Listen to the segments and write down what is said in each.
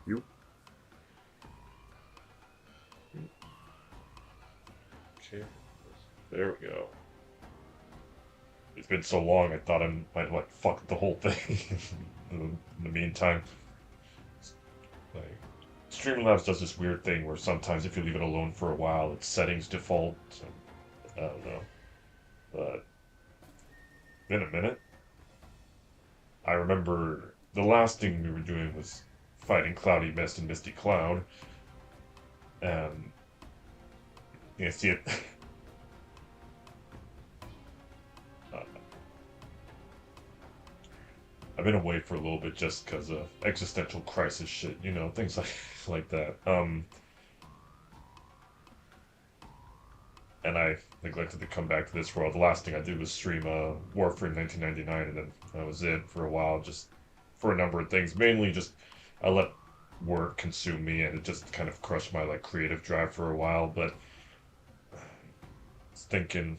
You. Okay. There we go. It's been so long, I thought I might like fuck the whole thing. In the meantime, like Streamlabs does this weird thing where sometimes if you leave it alone for a while, its settings default. So, I don't know, but in a minute, I remember the last thing we were doing was fighting Cloudy Mist and Misty Cloud, and you see it. uh, I've been away for a little bit just because of existential crisis shit, things like that. And I neglected to come back to this world. The last thing I did was stream Warframe 1999, and then that was it for a while, just for a number of things. Mainly just I let work consume me, and it just kind of crushed my like creative drive for a while. But I was thinking,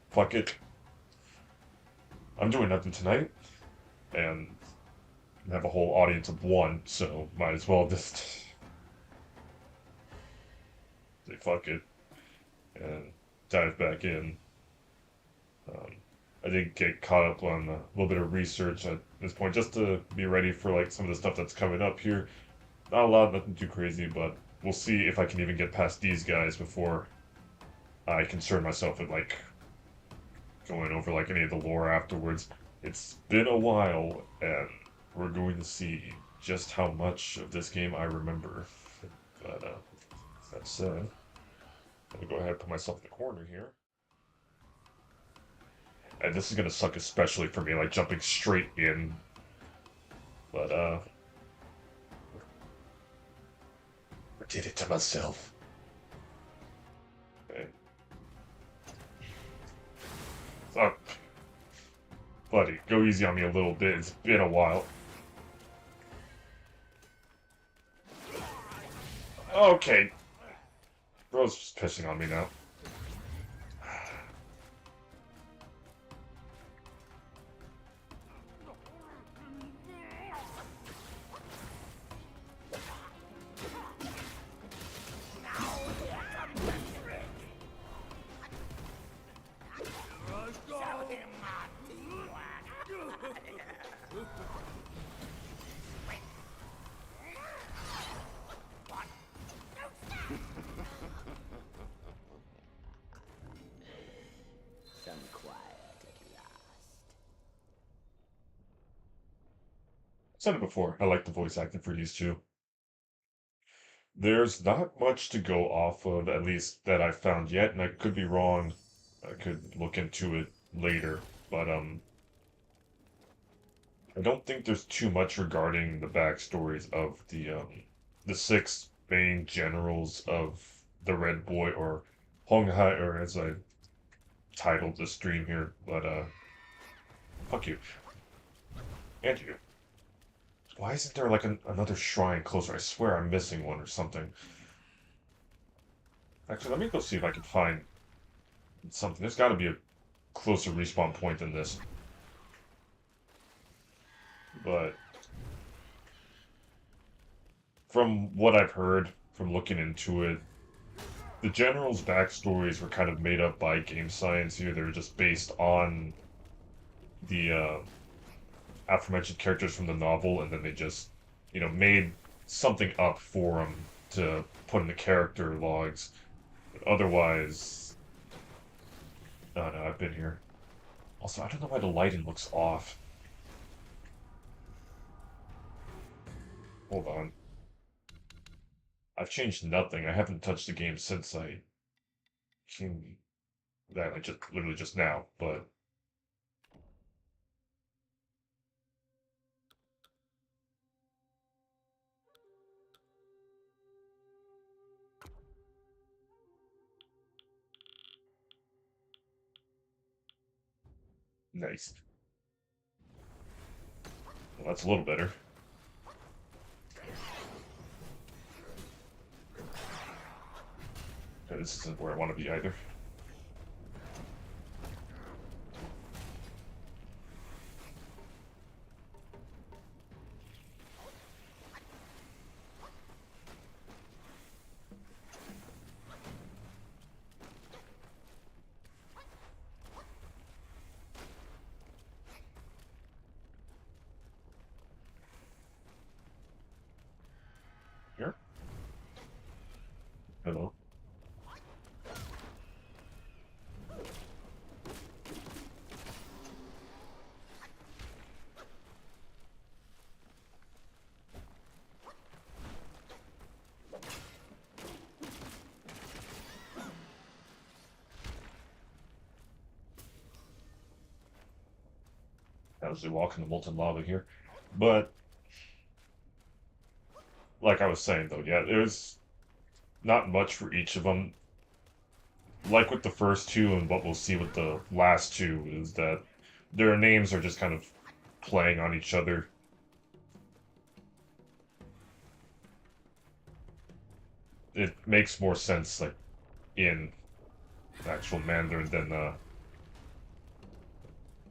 fuck it, I'm doing nothing tonight, and have a whole audience of one, so might as well just say fuck it and dive back in. Um, I did get caught up on a little bit of research at this point just to be ready for like some of the stuff that's coming up here. Not a lot, nothing too crazy, but we'll see if I can even get past these guys before I concern myself with like going over like any of the lore afterwards. It's been a while, and we're going to see just how much of this game I remember. But that said, I'm gonna go ahead and put myself in the corner here. And this is gonna suck especially for me, like jumping straight in. But I did it to myself. Okay. So, buddy, go easy on me a little bit. It's been a while. Okay. Bro's just pissing on me now. Some quiet at last. I said it before, I like the voice acting for these two. There's not much to go off of, at least that I've found yet, and I could be wrong. I could look into it later, but I don't think there's too much regarding the backstories of the six main generals of the Red Boy or Hong Hai, or as I titled the stream here. But fuck you and you. Why isn't there like another shrine closer? I swear I'm missing one or something. Actually, let me go see if I can find something. There's got to be a closer respawn point than this. But from what I've heard, from looking into it, the generals' backstories were kind of made up by game science here. They were just based on the aforementioned characters from the novel, and then they just, made something up for them to put in the character logs. But otherwise, oh no, I've been here. Also, I don't know why the lighting looks off. Hold on. I've changed nothing. I haven't touched the game since I came that I just literally just now, but nice. Well, that's a little better. Okay, this isn't where I want to be either. Hello. As we walk in the molten lava here, but like I was saying though, yeah, there's not much for each of them. Like with the first two, and what we'll see with the last two is that their names are just kind of playing on each other. It makes more sense like in actual Mandarin than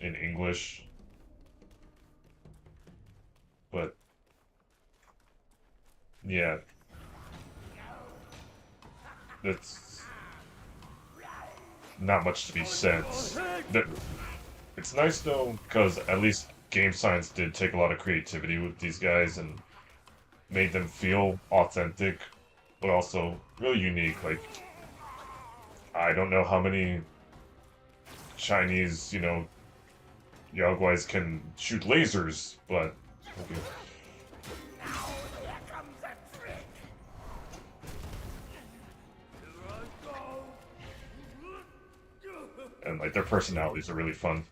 in English, but yeah, it's not much to be said. That it's nice though, because at least Game Science did take a lot of creativity with these guys and made them feel authentic, but also really unique. Like, I don't know how many Chinese, Yaoguais can shoot lasers, but okay. And like their personalities are really fun.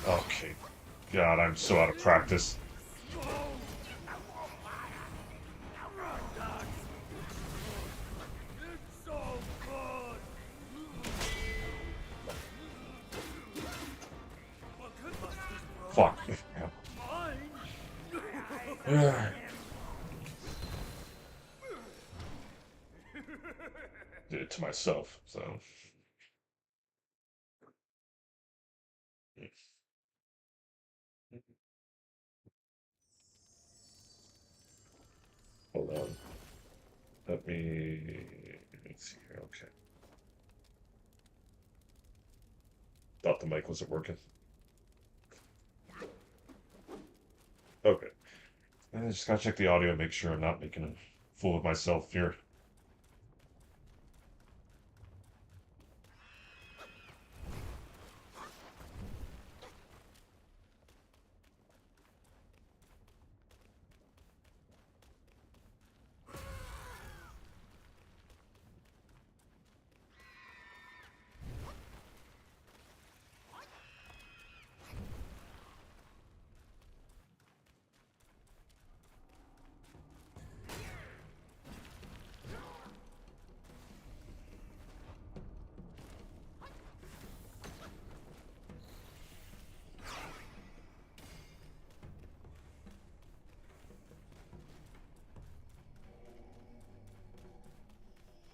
Okay. God, I'm so out of practice. Fuck. Did it to myself, so. Hold on. Let me. Let's see here. Okay. Thought the mic wasn't working. Okay. I just gotta check the audio, make sure I'm not making a fool of myself here.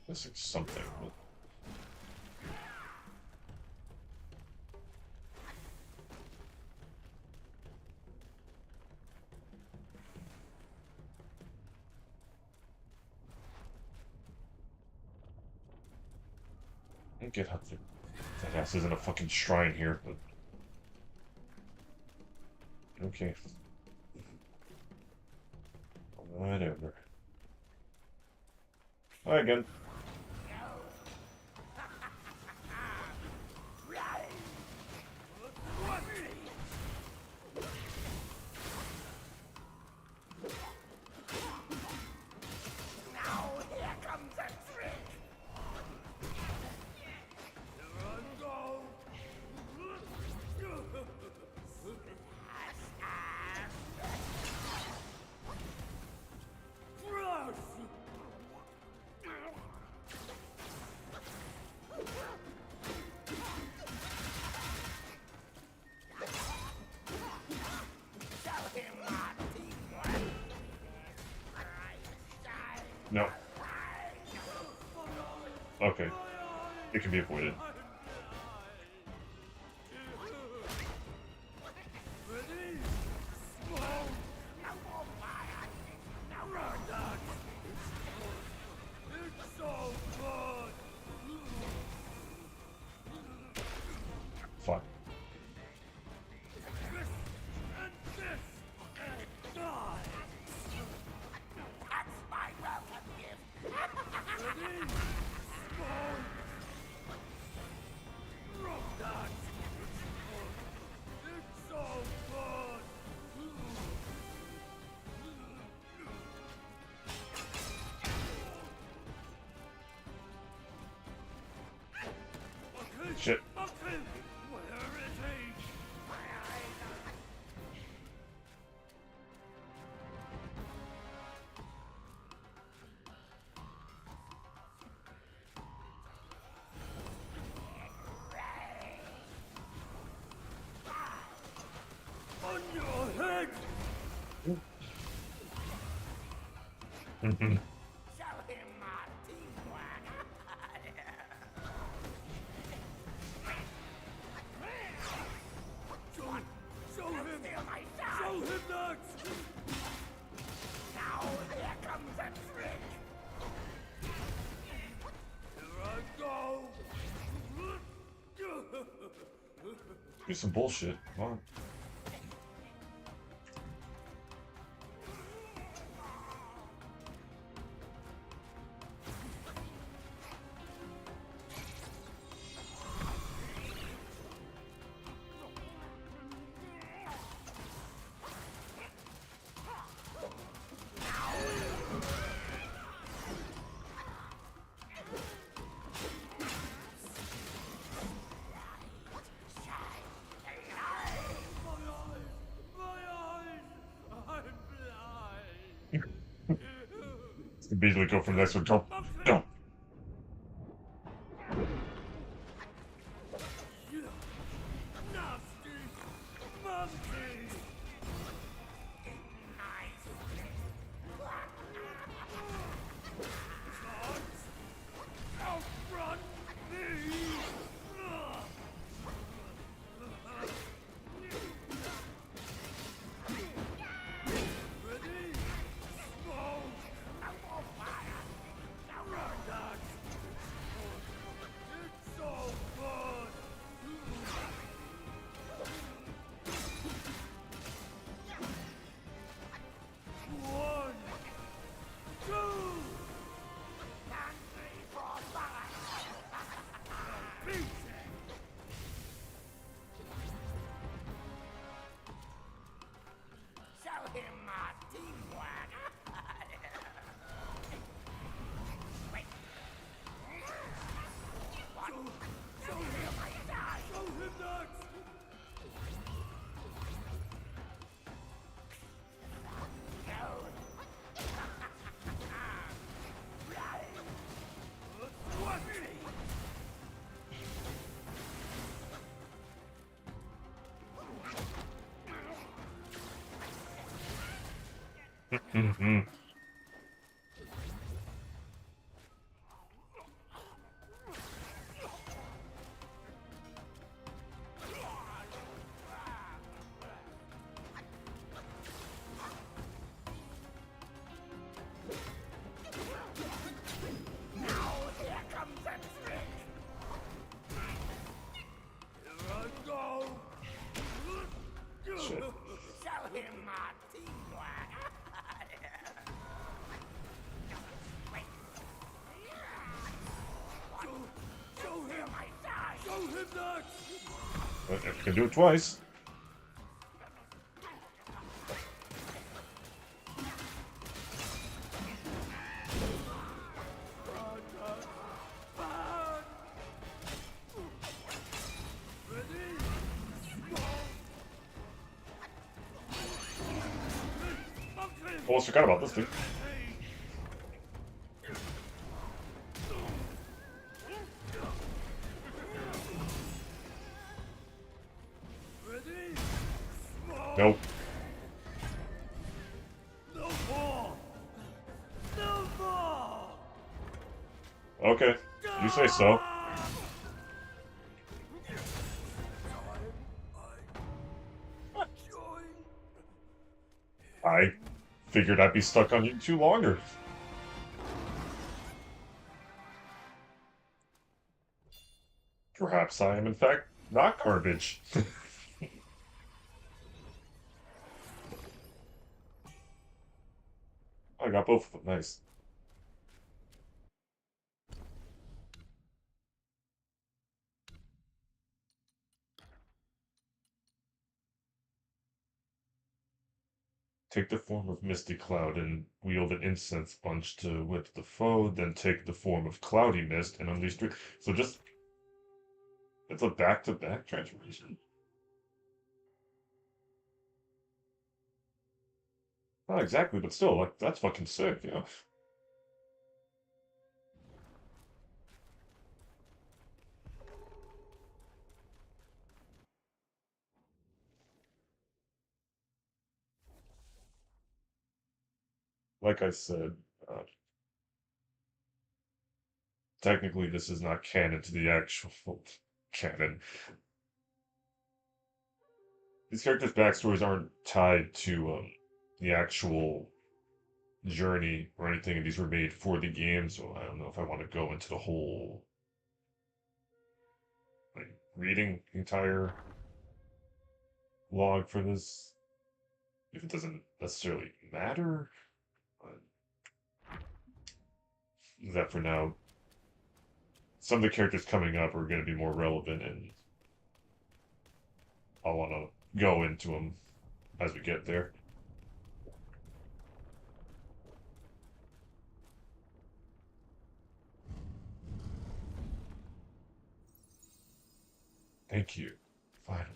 This is something. I don't get how that ass isn't a fucking shrine here, but okay. Whatever. Hi again. No. Okay. It can be avoided. Fuck. Shit. On your head! Mhm. Show him my teamwork. Show him! Steal my Show son. him that! Now here comes a trick. Here I go! Do some bullshit. Come on. Immediately go for the next one. Don't. Don't. Nasty monkey! Outrun me! Ready? Smoke! Run that! It's so fun! One, two, beat it! Show him my teamwork. Show him that! What? Mhm. Now here comes a trick. Here I go! Shit. Show him my teamwork. Show him! My son. Show him that! If you can do it twice. Ready? Monkey! Almost forgot about this dude. Ready? Nope. No more! No more! Okay, you say so. Join. I figured I'd be stuck on you too longer. Perhaps I am, in fact, not garbage. I got both of them. Nice. Take the form of Misty Cloud and wield an incense sponge to whip the foe, then take the form of Cloudy Mist and unleash three. So just, it's a back-to-back transformation. Not exactly, but still, like, that's fucking sick, yeah. Like I said, technically this is not canon to the actual canon. These characters' backstories aren't tied to the actual journey or anything, and these were made for the game, so I don't know if I want to go into the whole like reading the entire log for this if it doesn't necessarily matter. But that for now, some of the characters coming up are going to be more relevant, and I want to go into them as we get there. Thank you. Finally.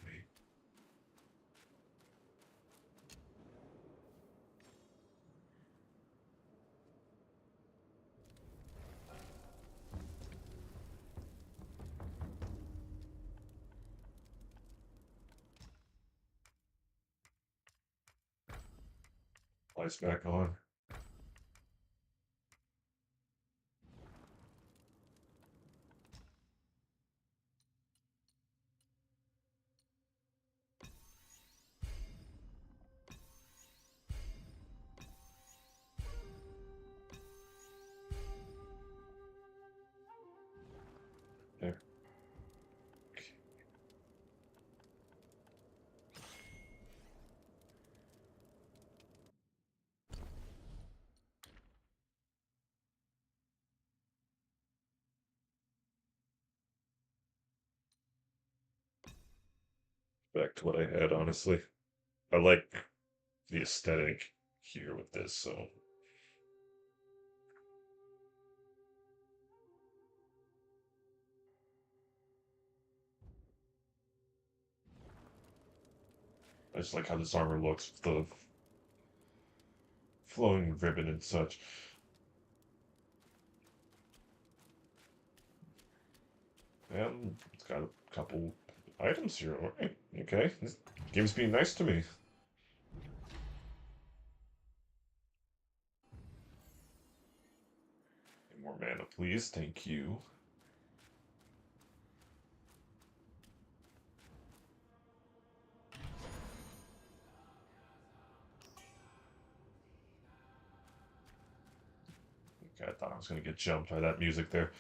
Lights back on. There. Back to what I had, honestly. I like the aesthetic here with this, so I just like how this armor looks with the flowing ribbon and such. And it's got a couple items here. Alright, okay. This game's being nice to me. More mana, please. Thank you. Okay, I thought I was gonna get jumped by that music there.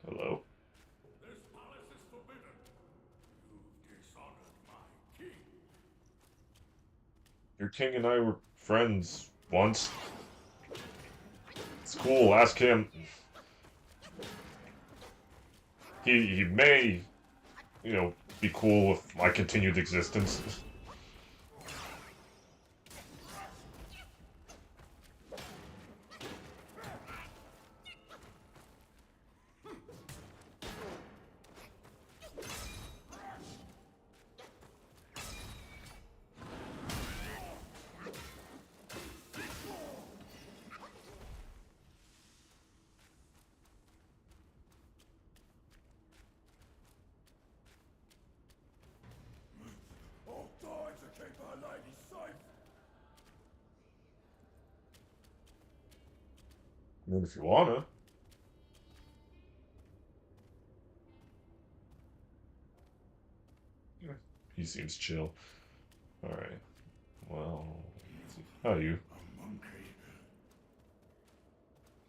Hello? This palace is forbidden. You've dishonored my king. Your king and I were friends once. It's cool, ask him. He may, be cool with my continued existence. keep our lady safe. I mean, if you wanna. He seems chill. Alright. Well, let's see. How are you? A monkey.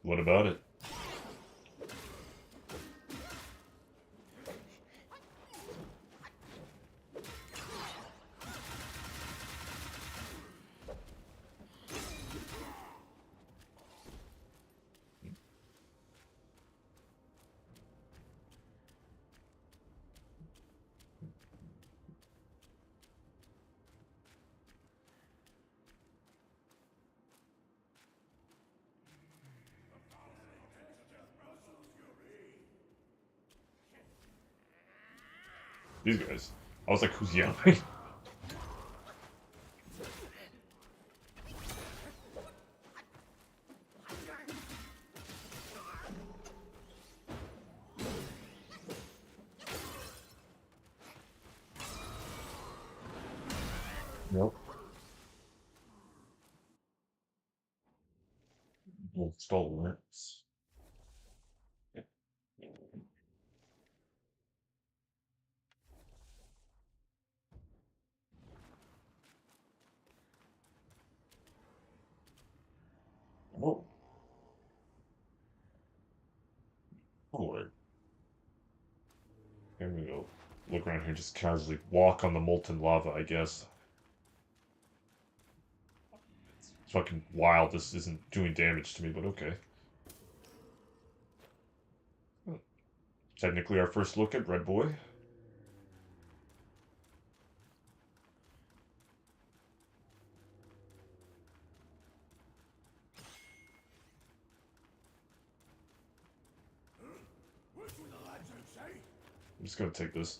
What about it? These guys. I was like, who's yelling? Nope. Well, stalwarts. Whoa. Alright. Here we go. Look around here, just casually walk on the molten lava, I guess. It's fucking wild. This isn't doing damage to me, but okay. Technically our first look at Red Boy. What do the lads say? I'm just gonna take this.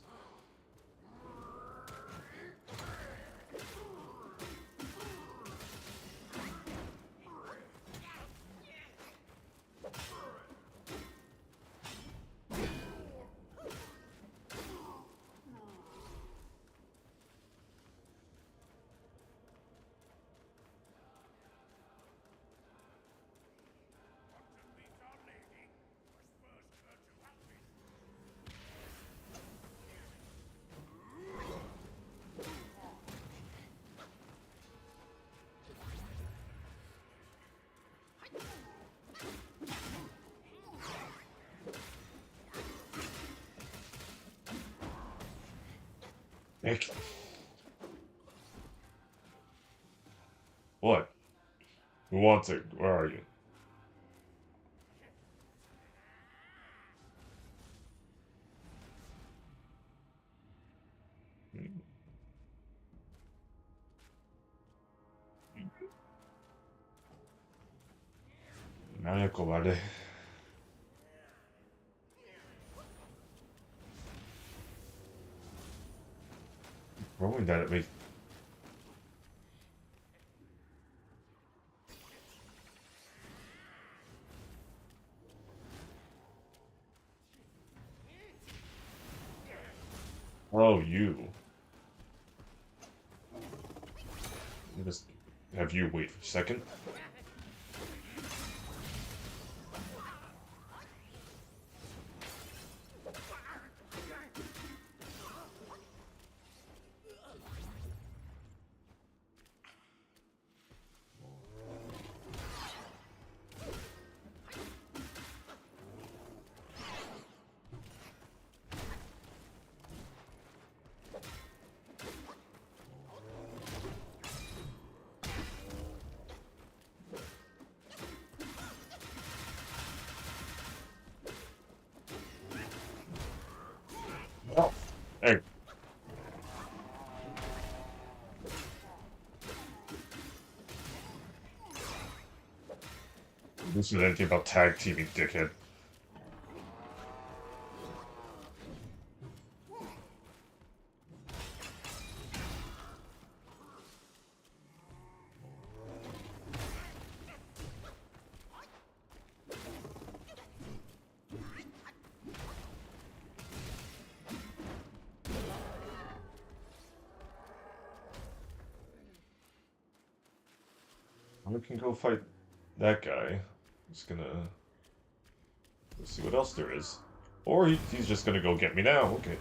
Heck. What? Who wants it? Where are you? Mythical. Throwing that at me. Oh, you. Let me just have you wait for a second. Oh, hey. This is anything about tag teaming, dickhead. We can go fight that guy. Just gonna let's see what else there is. Or he's just gonna go get me now. Okay.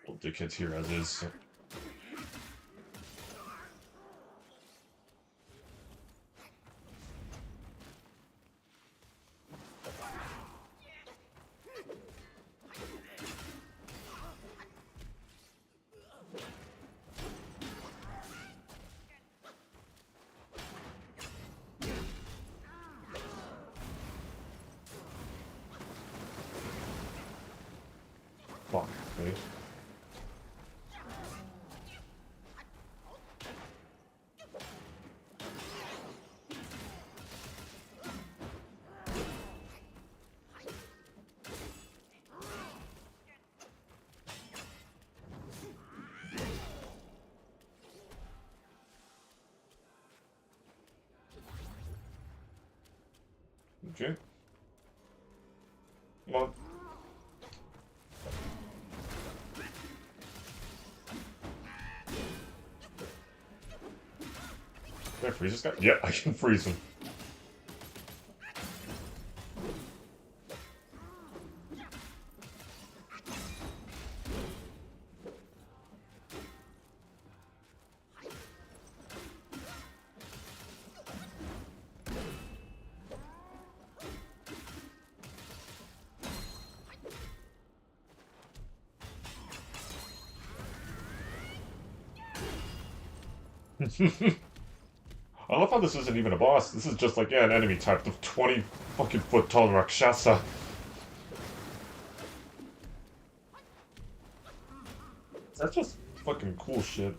Well, dickhead's here as is. So. Fuck, okay. Okay. Come on. Can I freeze this guy? Yeah, I can freeze him. I love how this isn't even a boss. This is just like, yeah, an enemy type, the 20 fucking foot tall Rakshasa. That's just fucking cool shit.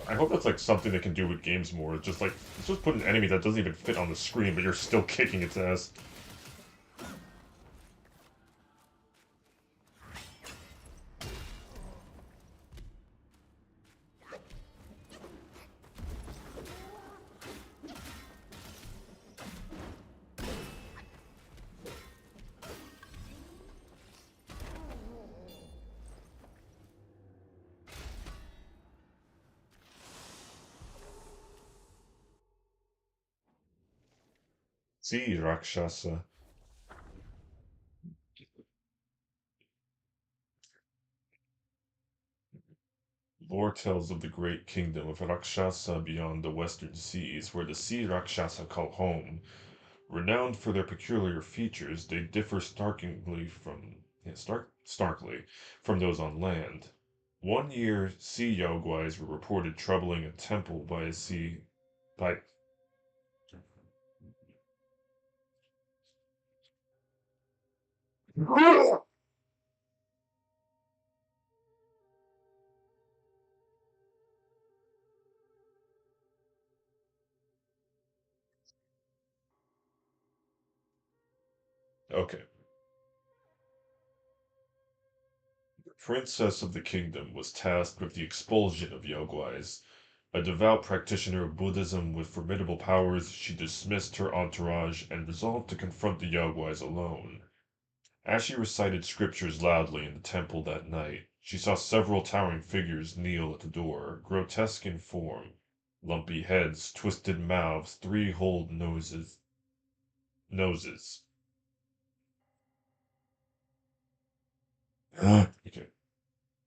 I hope that's like something they can do with games more. It's just like, it's just put an enemy that doesn't even fit on the screen, but you're still kicking its ass. See, Rakshasa. Lore tells of the great kingdom of Rakshasa beyond the western seas, where the sea Rakshasa call home. Renowned for their peculiar features, they differ starkly from those on land. One year, sea Yogwais were reported troubling a temple by Okay. The princess of the kingdom was tasked with the expulsion of Yogwais. A devout practitioner of Buddhism with formidable powers, she dismissed her entourage and resolved to confront the Yogwais alone. As she recited scriptures loudly in the temple that night, she saw several towering figures kneel at the door, grotesque in form. Lumpy heads, twisted mouths, three-holed noses. Noses. Okay.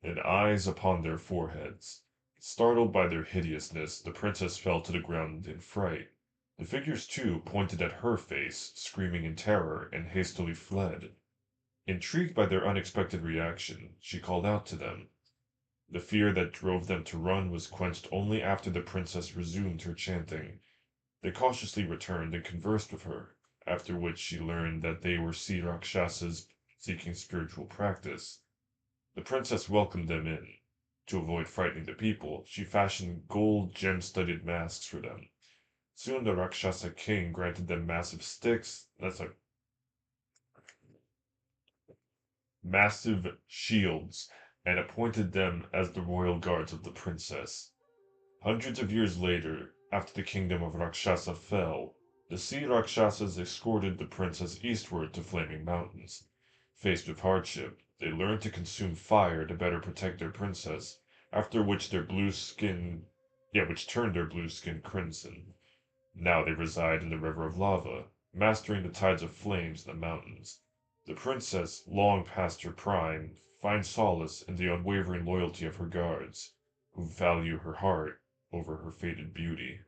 And eyes upon their foreheads. Startled by their hideousness, the princess fell to the ground in fright. The figures, too, pointed at her face, screaming in terror, and hastily fled. Intrigued by their unexpected reaction, she called out to them. The fear that drove them to run was quenched only after the princess resumed her chanting. They cautiously returned and conversed with her, after which she learned that they were sea Rakshasas seeking spiritual practice. The princess welcomed them in. To avoid frightening the people, she fashioned gold gem-studded masks for them. Soon the Rakshasa king granted them massive shields, and appointed them as the royal guards of the princess. Hundreds of years later, After the kingdom of Rakshasa fell, the sea Rakshasas escorted the princess eastward to Flaming Mountains. Faced with hardship, they learned to consume fire to better protect their princess, after which which turned their blue skin crimson. Now they reside in the river of lava, mastering the tides of flames in the mountains. The princess, long past her prime, finds solace in the unwavering loyalty of her guards, who value her heart over her faded beauty.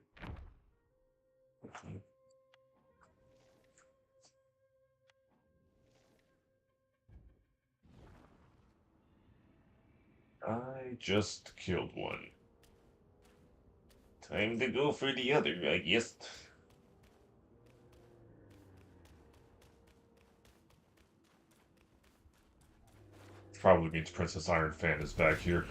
I just killed one. Time to go for the other, I guess. Probably means Princess Iron Fan is back here.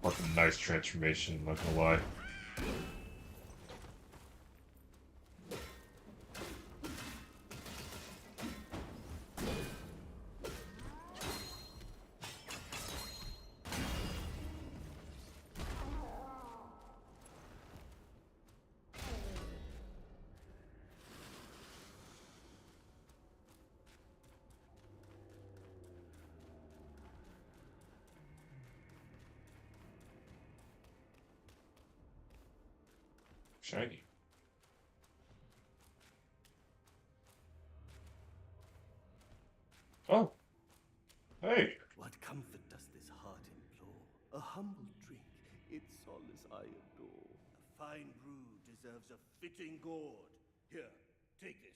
Fucking nice transformation, not gonna lie. Shiny. Oh, hey. What comfort does this heart implore? A humble drink, its solace I adore. A fine brew deserves a fitting gourd. Here, take this.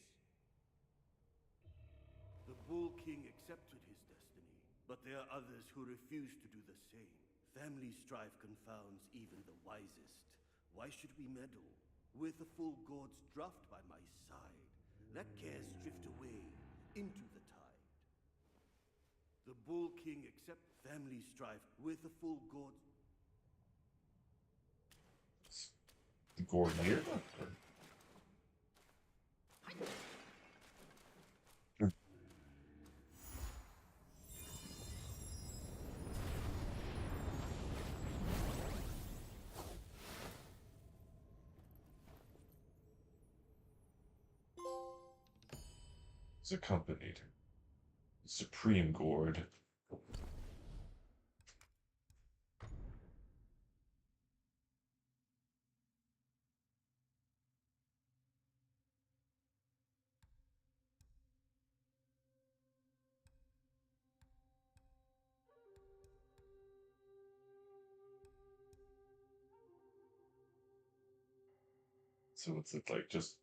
The Bull King accepted his destiny, but there are others who refuse to do the same. Family strife confounds even the wisest. Why should we meddle? With a full gourd's draught by my side, let cares drift away into the tide. The Bull King accept family strife with a full gourd. The gourd here? It's accompanied. Supreme Gourd. So it's like just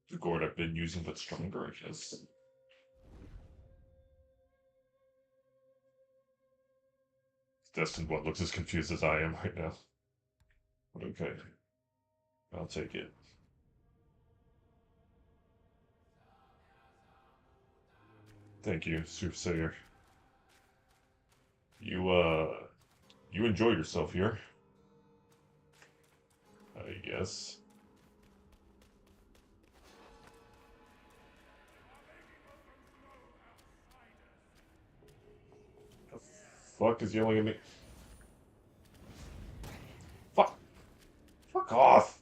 the gourd I've been using, but stronger, I guess. Destined one looks as confused as I am right now. But okay. I'll take it. Thank you, Soothsayer. You enjoy yourself here, I guess. The fuck is yelling at me? Fuck! Fuck off!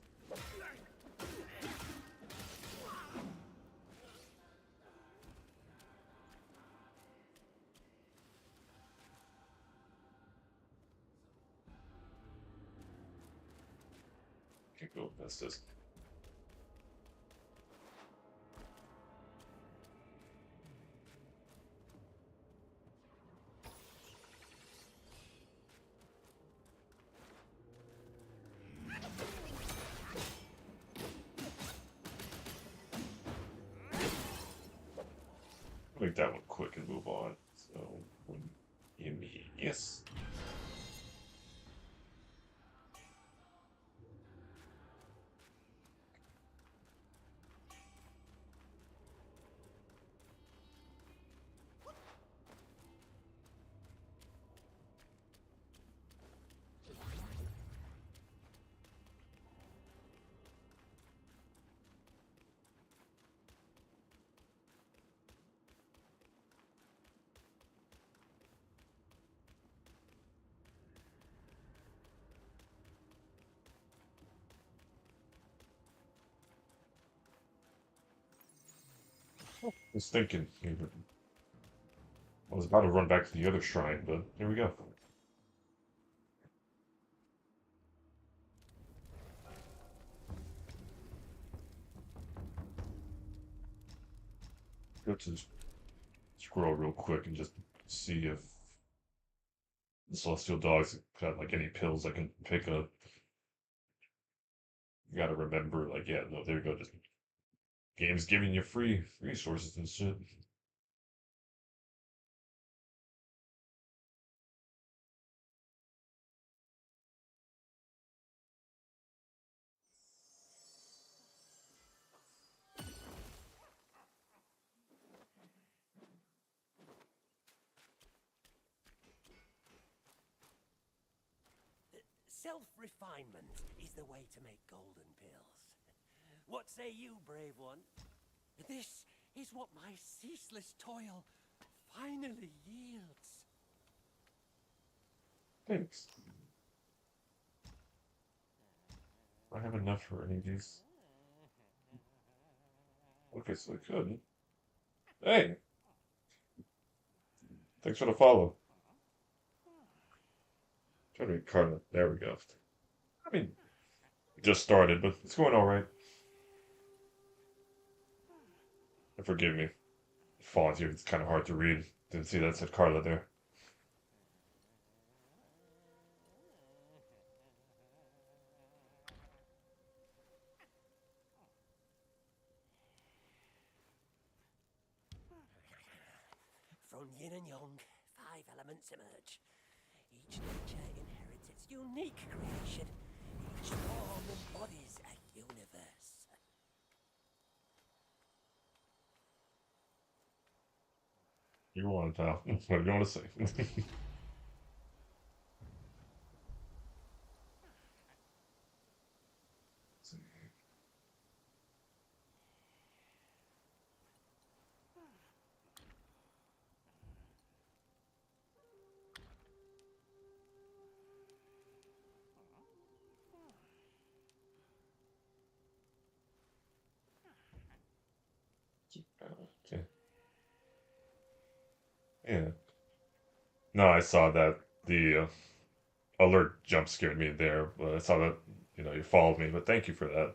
Can't go past this. Make that one quick and move on. So, gimme. Yes. I was thinking, I was about to run back to the other shrine, but here we go. Go to scroll real quick and just see if the Celestial Dogs got like any pills I can pick up. You gotta remember, like, yeah, no, there you go. Just games giving you free resources and shit. Self-refinement is the way to make golden pills. What say you, brave one? This is what my ceaseless toil finally yields. Thanks. I have enough for any of these. Okay, so I could. Hey, thanks for the follow. Trying to be card. There we go. I mean, just started, but it's going all right. And forgive me. Font here, it's kind of hard to read. Didn't see that said Carla there. From yin and yang, 5 elements emerge. Each nature inherits its unique creation. Each form embodies a universe. You want, pal. What do you want to say? Okay. Yeah. No, I saw that the alert jump scared me there, but I saw that you followed me. But thank you for that.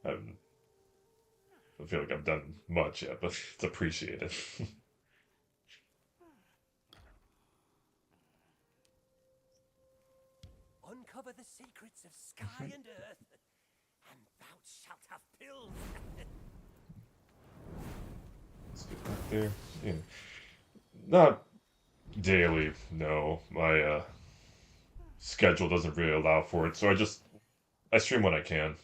I feel like I've done much yet, but it's appreciated. Uncover the secrets of sky and earth, and thou shalt have pills. Let's get back there. Yeah. Not daily, no. My schedule doesn't really allow for it, so I stream when I can.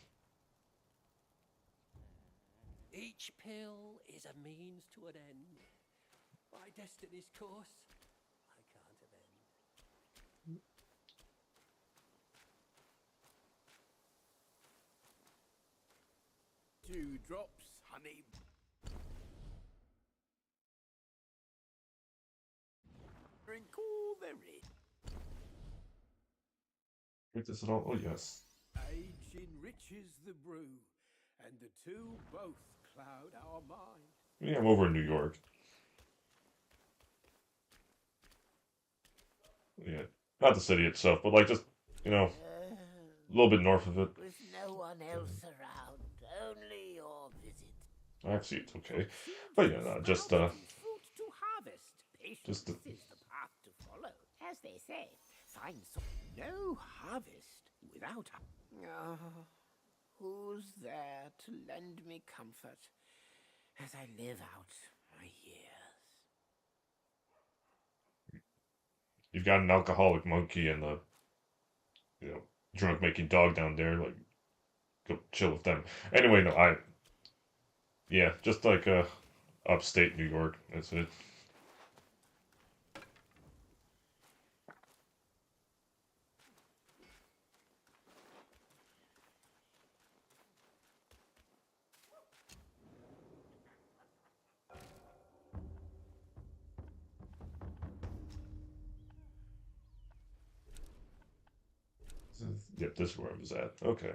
Each pill is a means to an end. My destiny's course, I can't amend. 2 drops, honey. Drink all there is. Drink this at all? Oh yes. Age enriches the brew, and the two both cloud our mind. Yeah, I'm over in New York. Yeah, not the city itself, but like just a little bit north of it. With no one else around, only your visit. Actually, it's okay. But yeah, no, just Fruit to harvest. Patience just is the path to follow, as they say. Find no harvest without. Who's there to lend me comfort as I live out my years? you've got an alcoholic monkey and a drunk making dog down there. Like, go chill with them. Anyway, no, yeah, just like upstate New York. That's it. Yep, this is where I was at. Okay.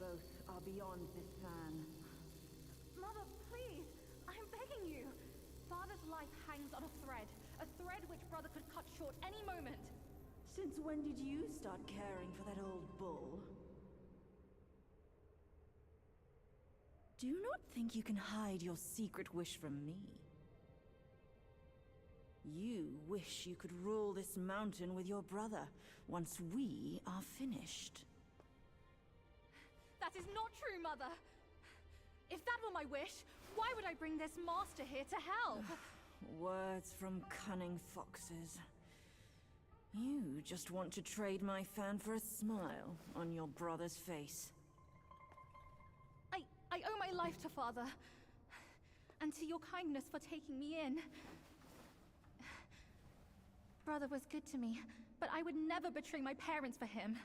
both are beyond this plan. Mother, please! I'm begging you! Father's life hangs on a thread which brother could cut short any moment. Since when did you start caring for that old bull? Do not think you can hide your secret wish from me. You wish you could rule this mountain with your brother once we are finished. That is not true, Mother! If that were my wish, why would I bring this master here to help? Words from cunning foxes. You just want to trade my fan for a smile on your brother's face. I owe my life to Father, and to your kindness for taking me in. Brother was good to me, but I would never betray my parents for him.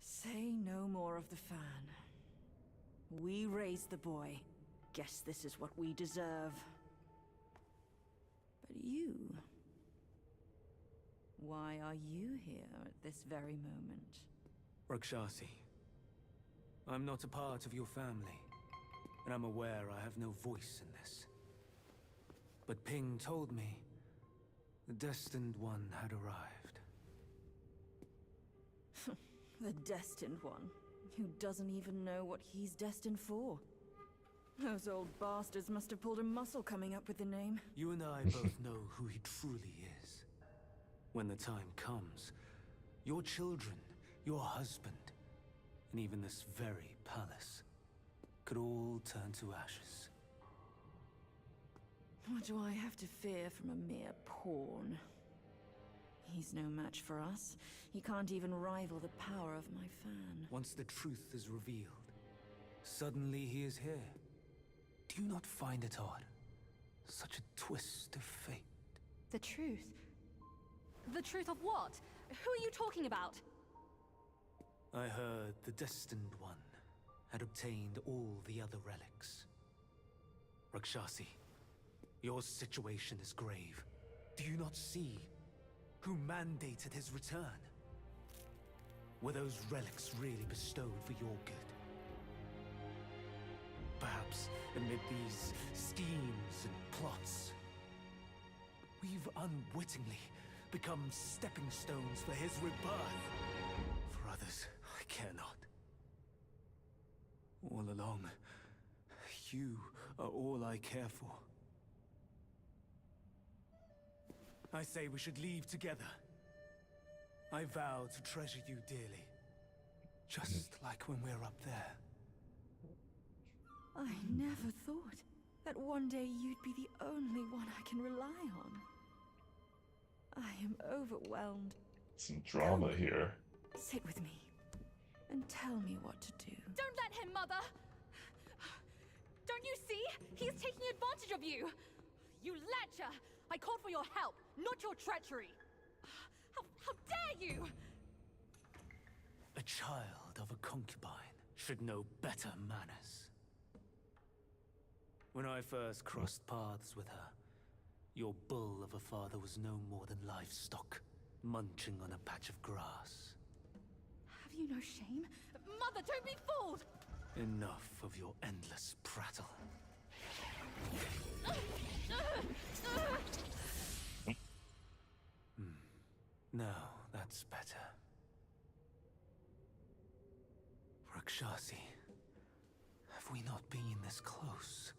Say no more of the fan. We raised the boy. Guess this is what we deserve. But you... why are you here at this very moment? Rakshasi, I'm not a part of your family, and I'm aware I have no voice in this. But Ping told me the Destined One had arrived. The Destined One, who doesn't even know what he's destined for. Those old bastards must have pulled a muscle coming up with the name. You and I both know who he truly is. When the time comes, your children, your husband, and even this very palace could all turn to ashes. What do I have to fear from a mere pawn? He's no match for us. He can't even rival the power of my fan. Once the truth is revealed, suddenly he is here. Do you not find it odd? Such a twist of fate. The truth? The truth of what? Who are you talking about? I heard the Destined One had obtained all the other relics. Rakshasi, your situation is grave. Do you not see who mandated his return? Were those relics really bestowed for your good? Perhaps amid these schemes and plots, we've unwittingly become stepping stones for his rebirth. For others, I care not. All along, you are all I care for. I say we should leave together. I vow to treasure you dearly. Just like when we're up there. I never thought that one day you'd be the only one I can rely on. I am overwhelmed. Some drama here. Sit with me and tell me what to do. Don't let him, Mother! Don't you see? He's taking advantage of you! You lecher! I called for your help, not your treachery! How dare you! A child of a concubine should know better manners. When I first crossed paths with her, your bull of a father was no more than livestock, munching on a patch of grass. Have you no shame? Mother, don't be fooled! Enough of your endless prattle. Now that's better. Rakshasi, have we not been this close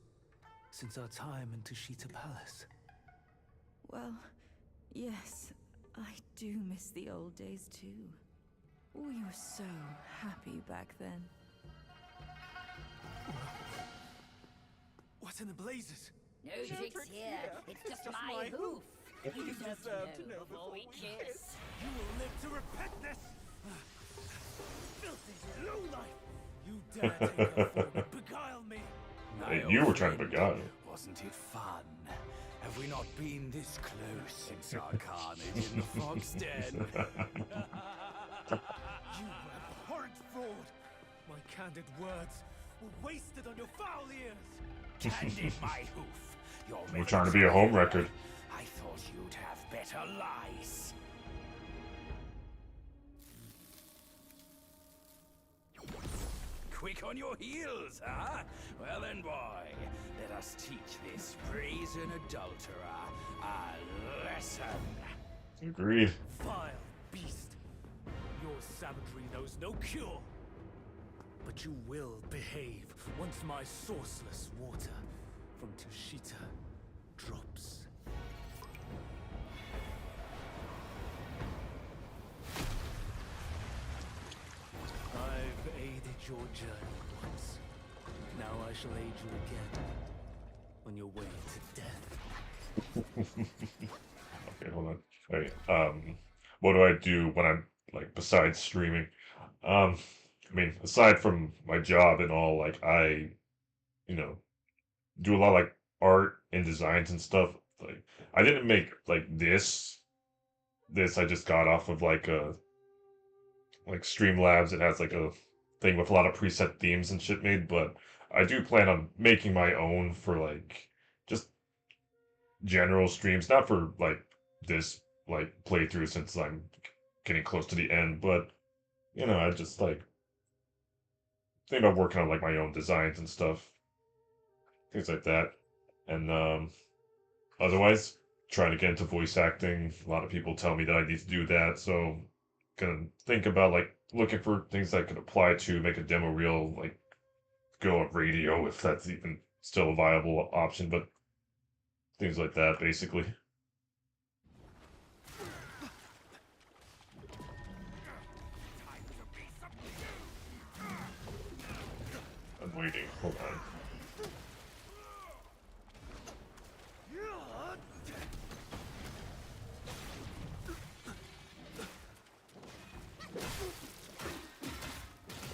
since our time in Tushita Palace? Well, yes, I do miss the old days too. We were so happy back then. What in the blazes? No tricks here. It's just my hoof. You deserve to know before we kiss. You will live to repent this! Filthy lowlife! You dare take her form, beguile me! Hey, you were trying to beguile me. Wasn't it fun? Have we not been this close since our carnage in the fog's den? You abhorrent fraud! My candid words were wasted on your foul ears! Candid my hoof. Your We're trying to be a home record. I thought you'd have better lies. quick on your heels, huh? Well then, boy, let us teach this brazen adulterer a lesson. Agreed. Vile beast! Your savagery knows no cure. But you will behave once my sourceless water from Tushita drops. I've aided your journey once. Now I shall aid you again on your way to death. Okay, hold on. Okay, what do I do when I'm like besides streaming? I mean, aside from my job and all, like you know, do a lot of like art and designs and stuff. Like I didn't make like this. This I just got off of like Streamlabs. It has like a thing with a lot of preset themes and shit made, but I do plan on making my own for like just general streams, not for like this like playthrough since I'm getting close to the end, but you know, I just like think about working on like my own designs and stuff, things like that. And otherwise, trying to get into voice acting. A lot of people tell me that I need to do that, so gonna think about like looking for things I could apply to make a demo reel, like go on radio if that's even still a viable option, but things like that basically. I'm waiting. Hold on.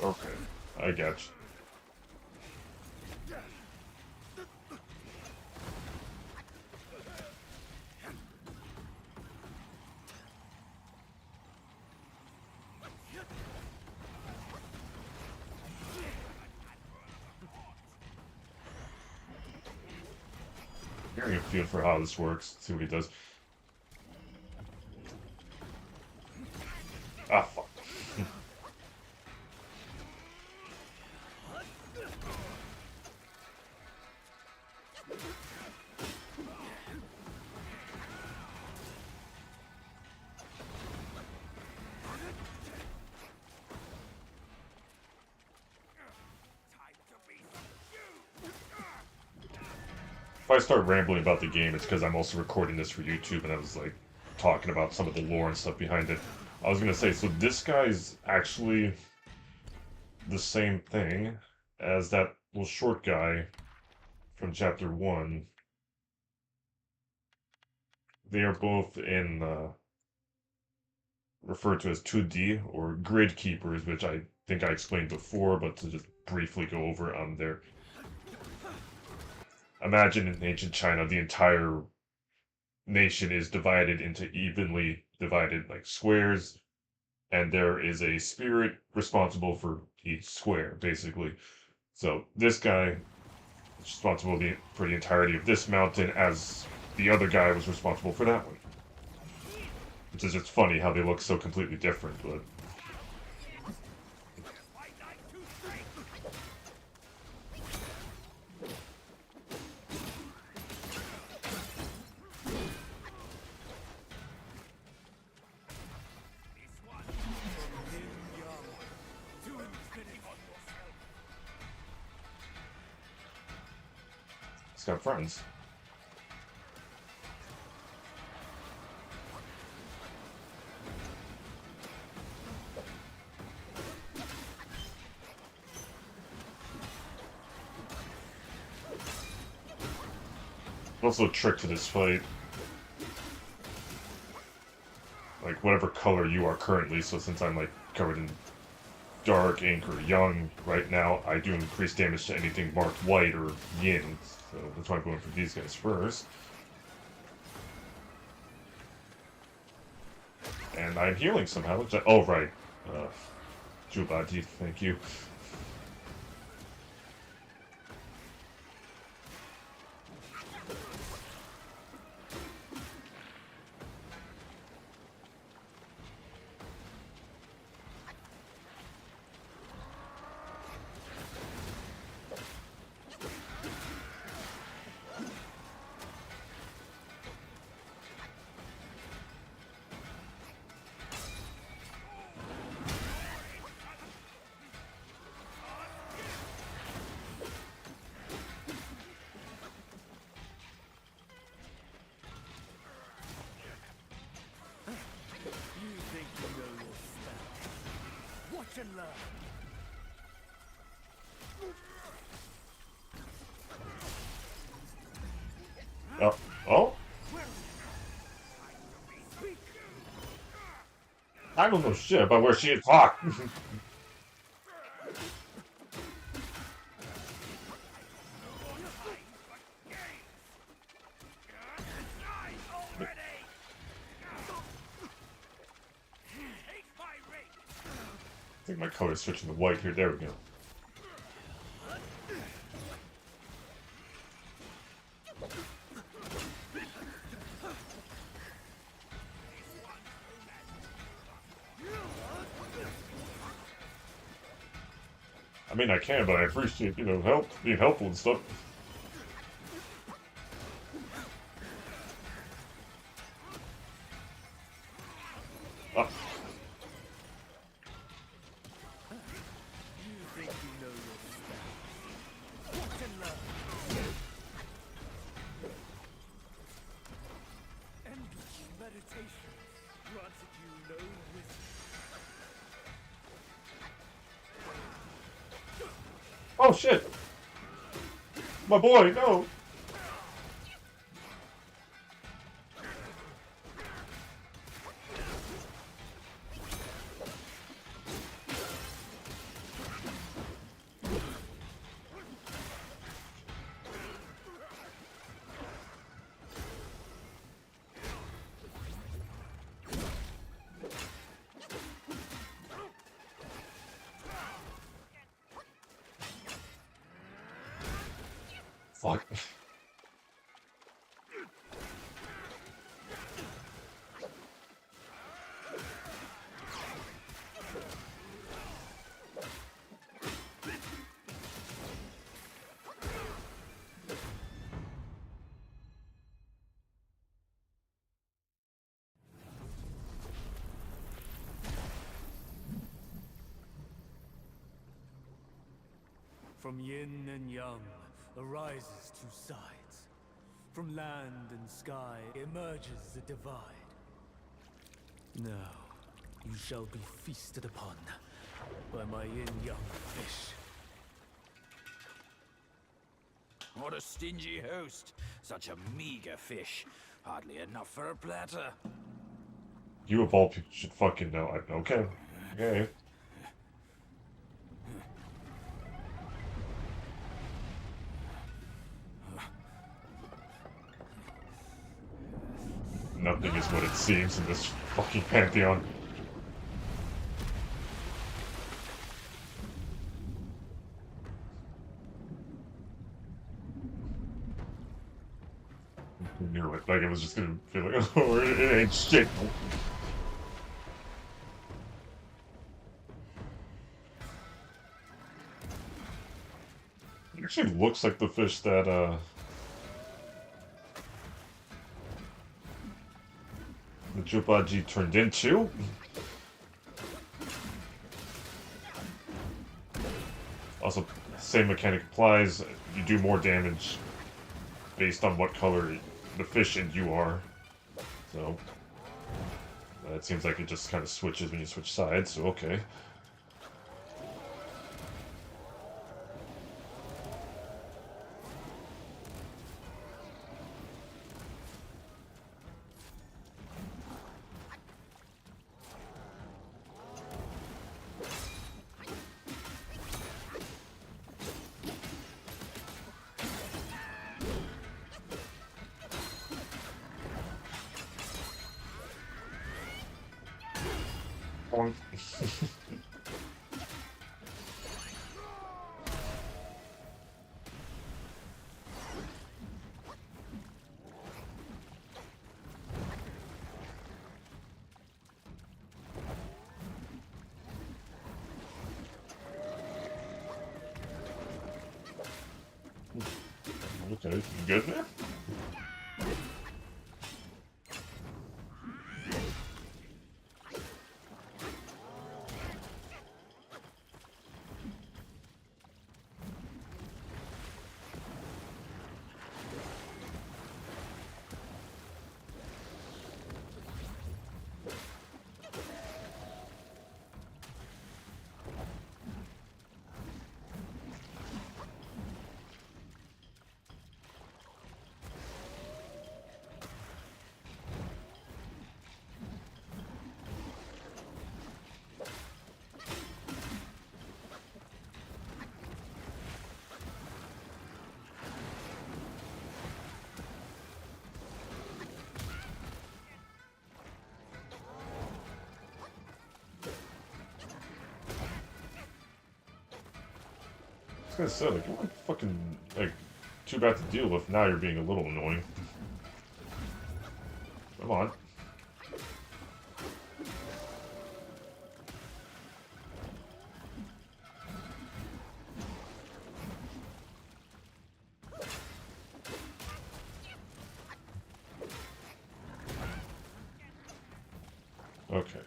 Okay, I got you. Getting a feel for how this works. See what he does. Ah, fuck. If I start rambling about the game, it's because I'm also recording this for YouTube, and I was like talking about some of the lore and stuff behind it. I was gonna say, so this guy's actually the same thing as that little short guy from Chapter 1. They are both in referred to as 2D or grid keepers, which I think I explained before, but to just briefly go over on there. Imagine in ancient China, the entire nation is divided into evenly divided like squares, and there is a spirit responsible for each square, basically. So this guy is responsible for the entirety of this mountain, as the other guy was responsible for that one. Which is just funny how they look so completely different, but he's got friends. Also a trick to this fight. Like, whatever color you are currently, so since I'm, like, covered in dark ink or young right now, I do increase damage to anything marked white or yin, so that's why I'm going for these guys first. And I'm healing somehow, which oh, right. Jubati, thank you. Watch and learn. Oh? I don't know shit about where she is. Fuck! I think my color's switching to white here. There we go. I mean, I can, but I appreciate, you know, being helpful and stuff. Ah. You think you know your stuff. Watch and learn. Endless meditation granted you no wisdom. Oh shit! My boy, no! Fuck. From yin and yang arises two sides. From land and sky emerges a divide. Now, you shall be feasted upon by my yin-yang fish. What a stingy host. Such a meager fish. Hardly enough for a platter. You of all people should fucking know. Okay. Okay. Nothing is what it seems in this fucking pantheon. Knew it. Like, it was just gonna feel like, oh, it ain't shit. It actually looks like the fish that, the Jubaji turned into. Also, same mechanic applies. You do more damage based on what color the fish and you are. So, it seems like it just kind of switches when you switch sides, so okay. Boink. Okay, you good now? like I said, like, you're not fucking, like, too bad to deal with. Now you're being a little annoying. Come on. Okay.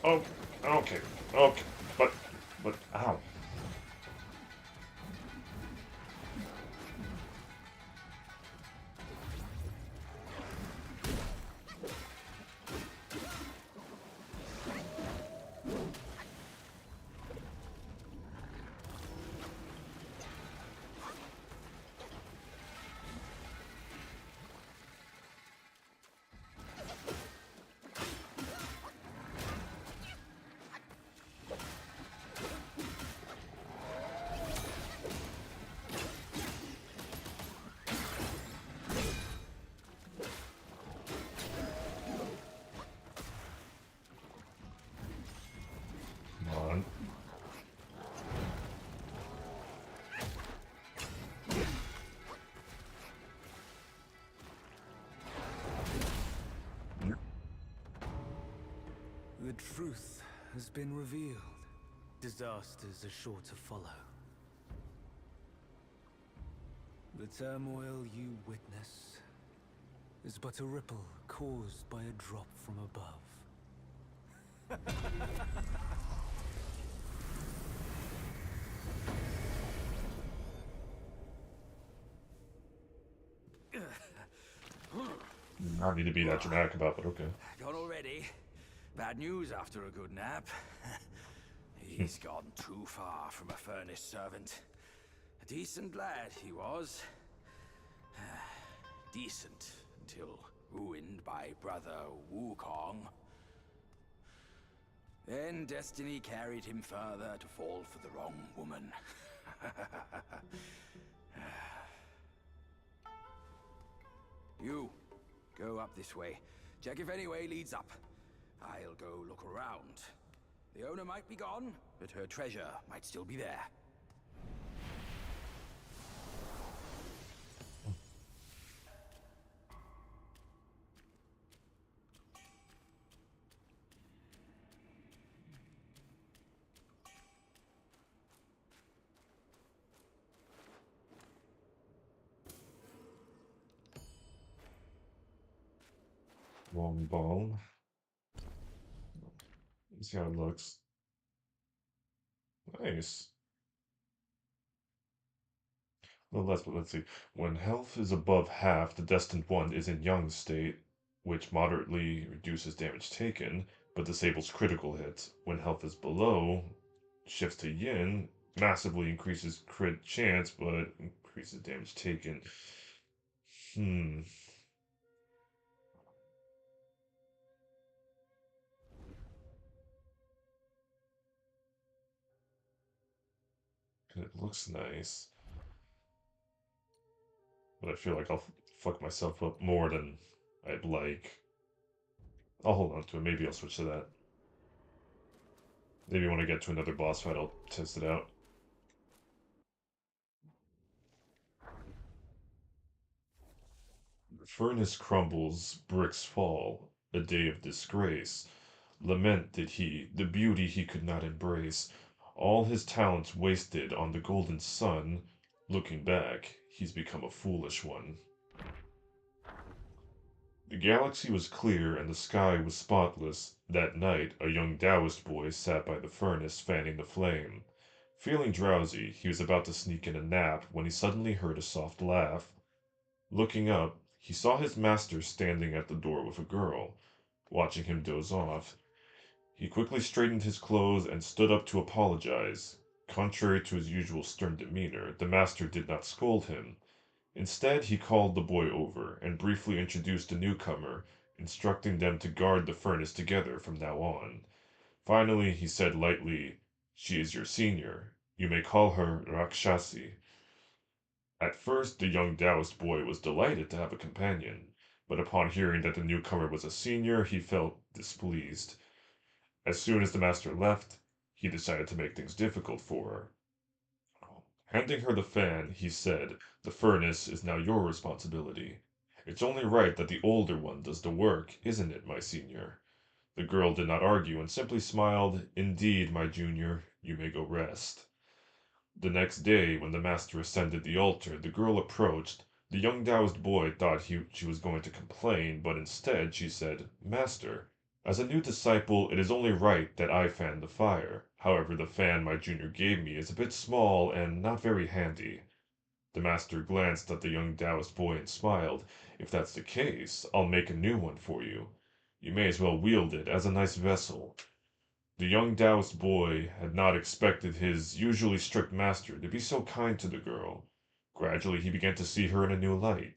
Oh, okay, okay, but, ow. Come on. The truth has been revealed. Disasters are sure to follow. The turmoil you witness is but a ripple caused by a drop from above. Not need to be that dramatic about, but okay. Gone already? Bad news after a good nap. He's gone too far from a furnace servant. A decent lad he was. Decent until ruined by brother Wukong. Then destiny carried him further to fall for the wrong woman. You, go up this way. Check if any way leads up. I'll go look around. The owner might be gone, but her treasure might still be there. Long ball. Let's see how it looks. Nice. Well, let's see. When health is above half, the destined one is in young state, which moderately reduces damage taken, but disables critical hits. When health is below, shifts to yin, massively increases crit chance, but increases damage taken. It looks nice. But I feel like I'll fuck myself up more than I'd like. I'll hold on to it. Maybe I'll switch to that. Maybe when I get to another boss fight, I'll test it out. Furnace crumbles, bricks fall, a day of disgrace. Lament did he, the beauty he could not embrace. All his talents wasted on the golden sun. Looking back, he's become a foolish one. The galaxy was clear and the sky was spotless. That night, a young Taoist boy sat by the furnace fanning the flame. Feeling drowsy, he was about to sneak in a nap when he suddenly heard a soft laugh. Looking up, he saw his master standing at the door with a girl, watching him doze off. He quickly straightened his clothes and stood up to apologize. Contrary to his usual stern demeanor, the master did not scold him. Instead, he called the boy over and briefly introduced the newcomer, instructing them to guard the furnace together from now on. Finally, he said lightly, "She is your senior. You may call her Rakshasi." At first, the young Taoist boy was delighted to have a companion, but upon hearing that the newcomer was a senior, he felt displeased. As soon as the master left, he decided to make things difficult for her. Handing her the fan, he said, "The furnace is now your responsibility. It's only right that the older one does the work, isn't it, my senior?" The girl did not argue and simply smiled, "Indeed, my junior, you may go rest." The next day, when the master ascended the altar, the girl approached. The young Taoist boy thought she was going to complain, but instead she said, "Master, as a new disciple, it is only right that I fan the fire. However, the fan my junior gave me is a bit small and not very handy." The master glanced at the young Taoist boy and smiled. "If that's the case, I'll make a new one for you. You may as well wield it as a nice vessel." The young Taoist boy had not expected his usually strict master to be so kind to the girl. Gradually, he began to see her in a new light.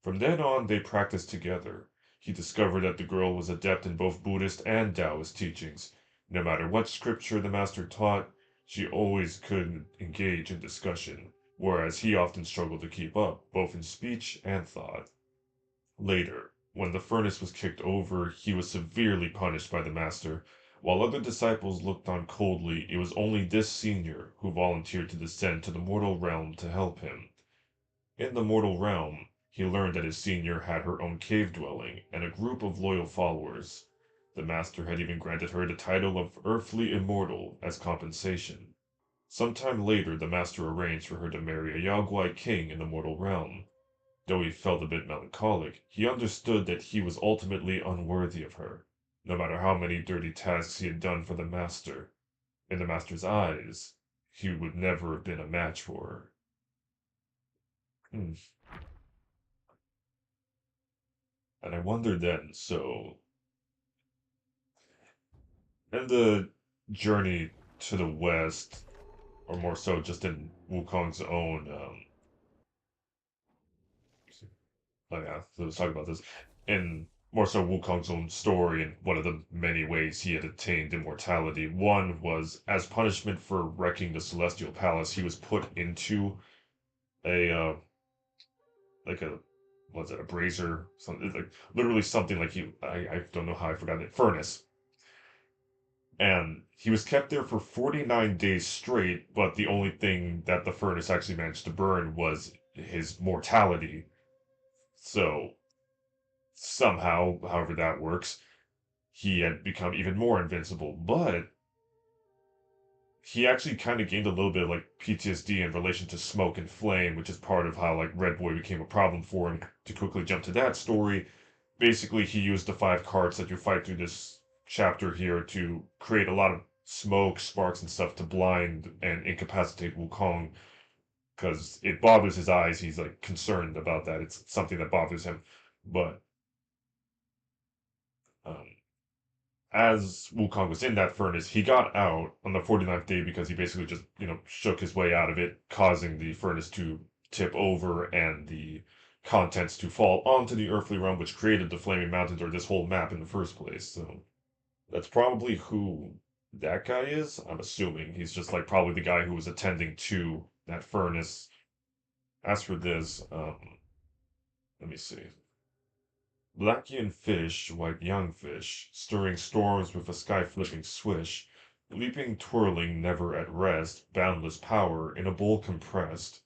From then on, they practiced together. He discovered that the girl was adept in both Buddhist and Taoist teachings. No matter what scripture the master taught, she always could engage in discussion, whereas he often struggled to keep up, both in speech and thought. Later, when the furnace was kicked over, he was severely punished by the master. While other disciples looked on coldly, it was only this senior who volunteered to descend to the mortal realm to help him. In the mortal realm, he learned that his senior had her own cave dwelling and a group of loyal followers. The master had even granted her the title of Earthly Immortal as compensation. Sometime later, the master arranged for her to marry a Yaoguai king in the mortal realm. Though he felt a bit melancholic, he understood that he was ultimately unworthy of her, no matter how many dirty tasks he had done for the master. In the master's eyes, he would never have been a match for her. Hmm. And I wondered then, so, in the journey to the west, or more so just in Wukong's own, oh yeah, so let's talk about this. In more so Wukong's own story and one of the many ways he had attained immortality. One was as punishment for wrecking the Celestial Palace, he was put into a like a what's it, a brazier, something like literally something like I don't know how I forgot it, furnace. And he was kept there for 49 days straight, but the only thing that the furnace actually managed to burn was his mortality. So somehow, however that works, he had become even more invincible. But he actually kind of gained a little bit of like PTSD in relation to smoke and flame, which is part of how like Red Boy became a problem for him. To quickly jump to that story, basically he used the 5 cards that you fight through this chapter here to create a lot of smoke, sparks, and stuff to blind and incapacitate Wukong because it bothers his eyes. He's like concerned about that. It's something that bothers him. But um, as Wukong was in that furnace, he got out on the 49th day because he basically just, shook his way out of it, causing the furnace to tip over and the contents to fall onto the earthly realm, which created the Flaming Mountains or this whole map in the first place. So that's probably who that guy is. I'm assuming he's just like probably the guy who was attending to that furnace. As for this, let me see. Blackian fish, white young fish, stirring storms with a sky-flipping swish, leaping, twirling, never at rest, boundless power, in a bowl compressed.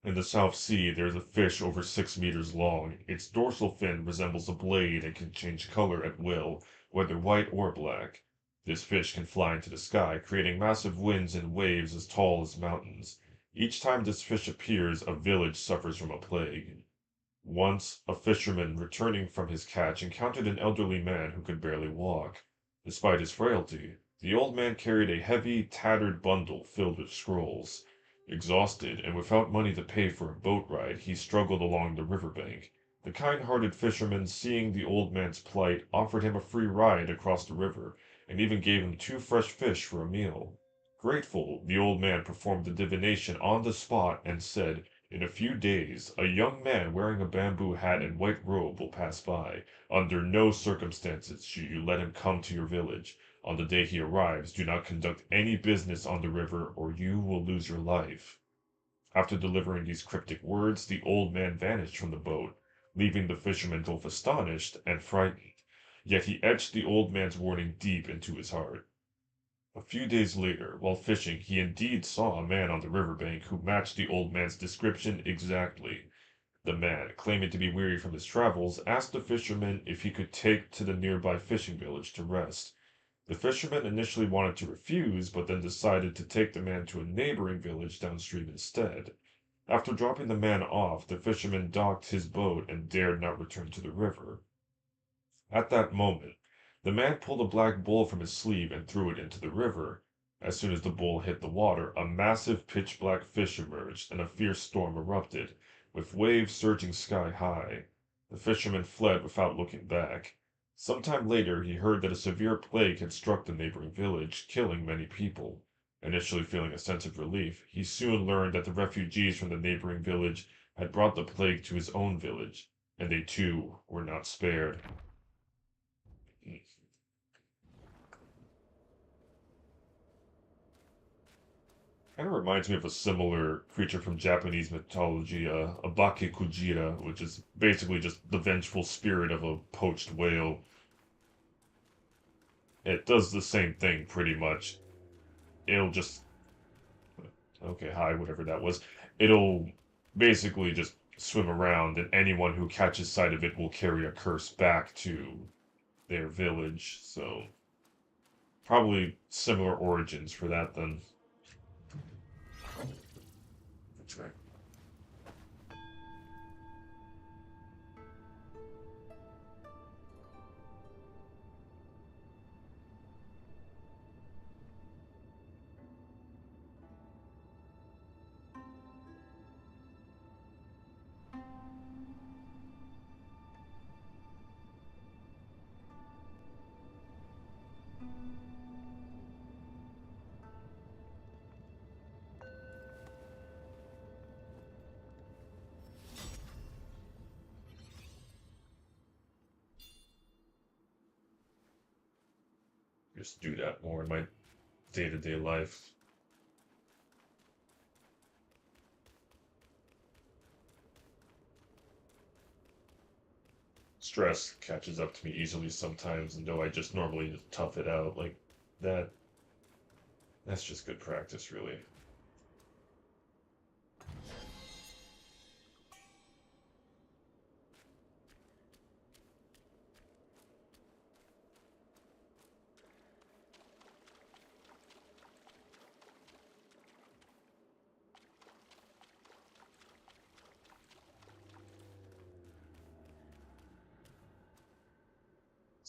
In the South Sea, there is a fish over 6 meters long. Its dorsal fin resembles a blade and can change color at will, whether white or black. This fish can fly into the sky, creating massive winds and waves as tall as mountains. Each time this fish appears, a village suffers from a plague. Once, a fisherman returning from his catch encountered an elderly man who could barely walk. Despite his frailty, the old man carried a heavy, tattered bundle filled with scrolls. Exhausted and without money to pay for a boat ride, he struggled along the riverbank. The kind-hearted fisherman, seeing the old man's plight, offered him a free ride across the river, and even gave him 2 fresh fish for a meal. Grateful, the old man performed the divination on the spot and said, "In a few days, a young man wearing a bamboo hat and white robe will pass by. Under no circumstances should you let him come to your village. On the day he arrives, do not conduct any business on the river, or you will lose your life." After delivering these cryptic words, the old man vanished from the boat, leaving the fisherman both astonished and frightened. Yet he etched the old man's warning deep into his heart. A few days later, while fishing, he indeed saw a man on the riverbank who matched the old man's description exactly. The man, claiming to be weary from his travels, asked the fisherman if he could take to the nearby fishing village to rest. The fisherman initially wanted to refuse, but then decided to take the man to a neighboring village downstream instead. After dropping the man off, the fisherman docked his boat and dared not return to the river. At that moment, the man pulled a black bowl from his sleeve and threw it into the river. As soon as the bowl hit the water, a massive pitch-black fish emerged, and a fierce storm erupted, with waves surging sky-high. The fisherman fled without looking back. Sometime later, he heard that a severe plague had struck the neighboring village, killing many people. Initially feeling a sense of relief, he soon learned that the refugees from the neighboring village had brought the plague to his own village, and they too were not spared. Kind of reminds me of a similar creature from Japanese mythology, Abake Kujira, which is basically just the vengeful spirit of a poached whale. It does the same thing, pretty much. It'll just... Okay, hi, whatever that was. It'll basically just swim around, and anyone who catches sight of it will carry a curse back to their village, so... Probably similar origins for that, then. That's right. Just do that more in my day-to-day life. Stress catches up to me easily sometimes, and though I just normally tough it out, like that's just good practice, really.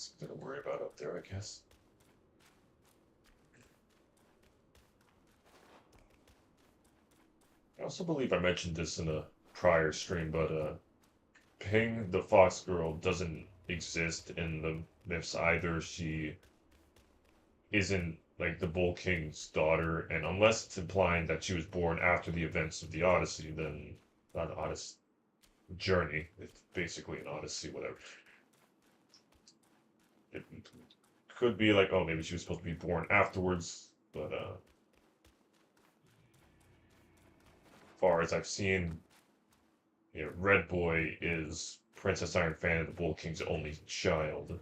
Something to worry about up there, I guess. I also believe I mentioned this in a prior stream, but Ping, the fox girl, doesn't exist in the myths either. She isn't like the Bull King's daughter, and unless it's implying that she was born after the events of the Odyssey, then not Odyssey journey. It's basically an Odyssey, whatever. It could be like, oh, maybe she was supposed to be born afterwards, but far as I've seen, Red Boy is Princess Iron Fan, the Bull King's only child.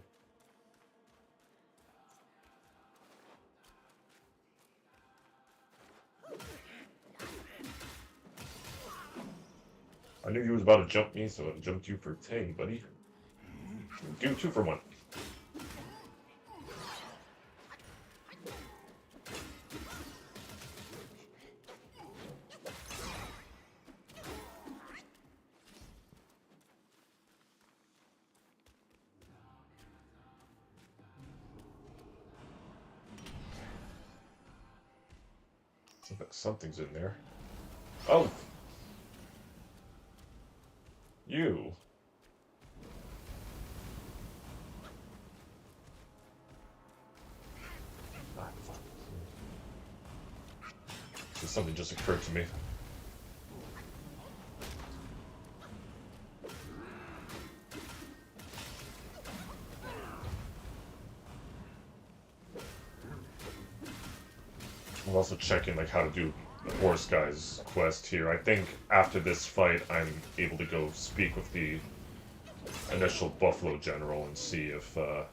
I knew you was about to jump me, so I jumped you for 10, buddy. Do 2 for 1. like something's in there. Oh! You! Ah, fuck. So something just occurred to me. I'm also checking like how to do the horse guy's quest here. I think after this fight I'm able to go speak with the initial Buffalo General and see if I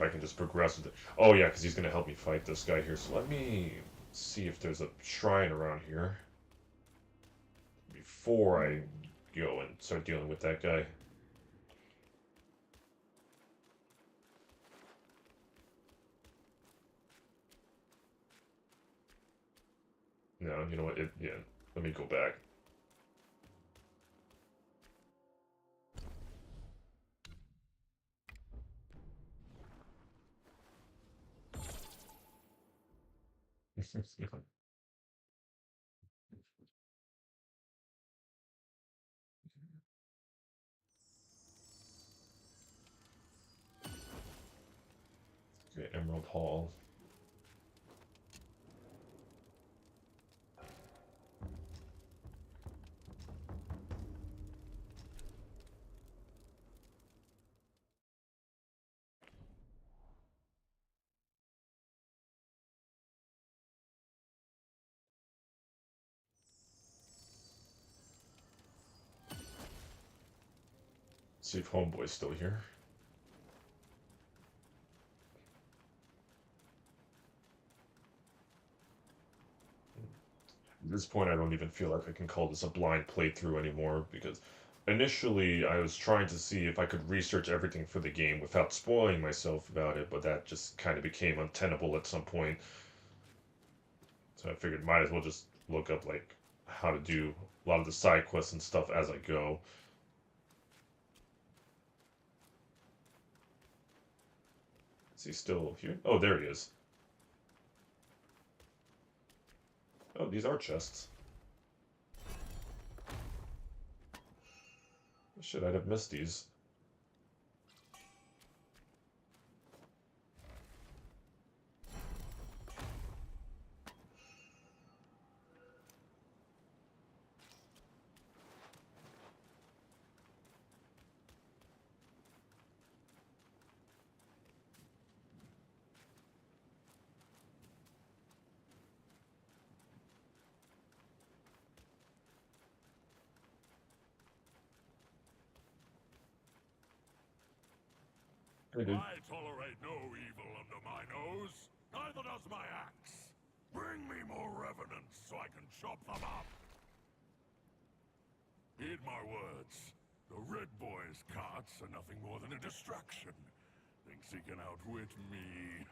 can just progress with it. Oh yeah, because he's gonna help me fight this guy here. So let me see if there's a shrine around here before I go and start dealing with that guy. No, you know what? Yeah, let me go back. Okay, Emerald Hall. See if Homeboy's still here. At this point, I don't even feel like I can call this a blind playthrough anymore, because initially I was trying to see if I could research everything for the game without spoiling myself about it, but that just kind of became untenable at some point. So I figured might as well just look up like how to do a lot of the side quests and stuff as I go. Is he still here? Oh, there he is. Oh, these are chests. Shit, I'd have missed these. Hey, dude. I tolerate no evil under my nose. Neither does my axe. Bring me more revenants so I can chop them up. Heed my words. The Red Boy's carts are nothing more than a distraction. Thinks he can outwit me.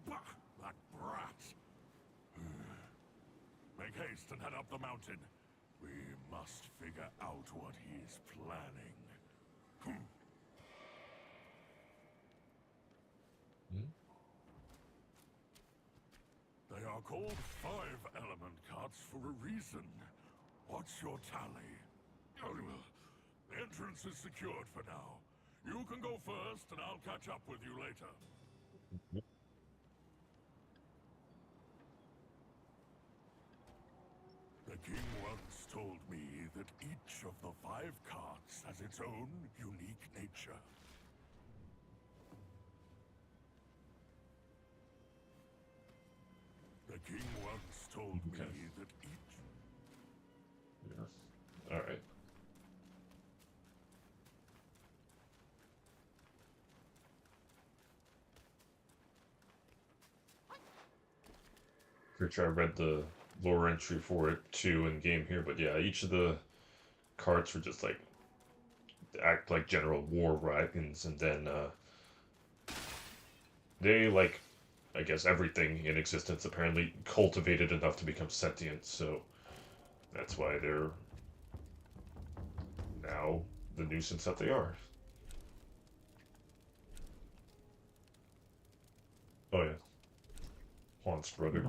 Bah! That brat! Make haste and head up the mountain. We must figure out what he's planning. They are called 5-element carts for a reason. What's your tally? The entrance is secured for now. You can go first, and I'll catch up with you later. The king once told me that each of the 5 carts has its own unique nature. The king once told me that each... Yeah. Alright. Pretty sure I read the lore entry for it too in game here, but yeah, each of the carts were just like act like general war wagons, and then they like, I guess, everything in existence apparently cultivated enough to become sentient, so that's why they're now the nuisance that they are. nuts, brother.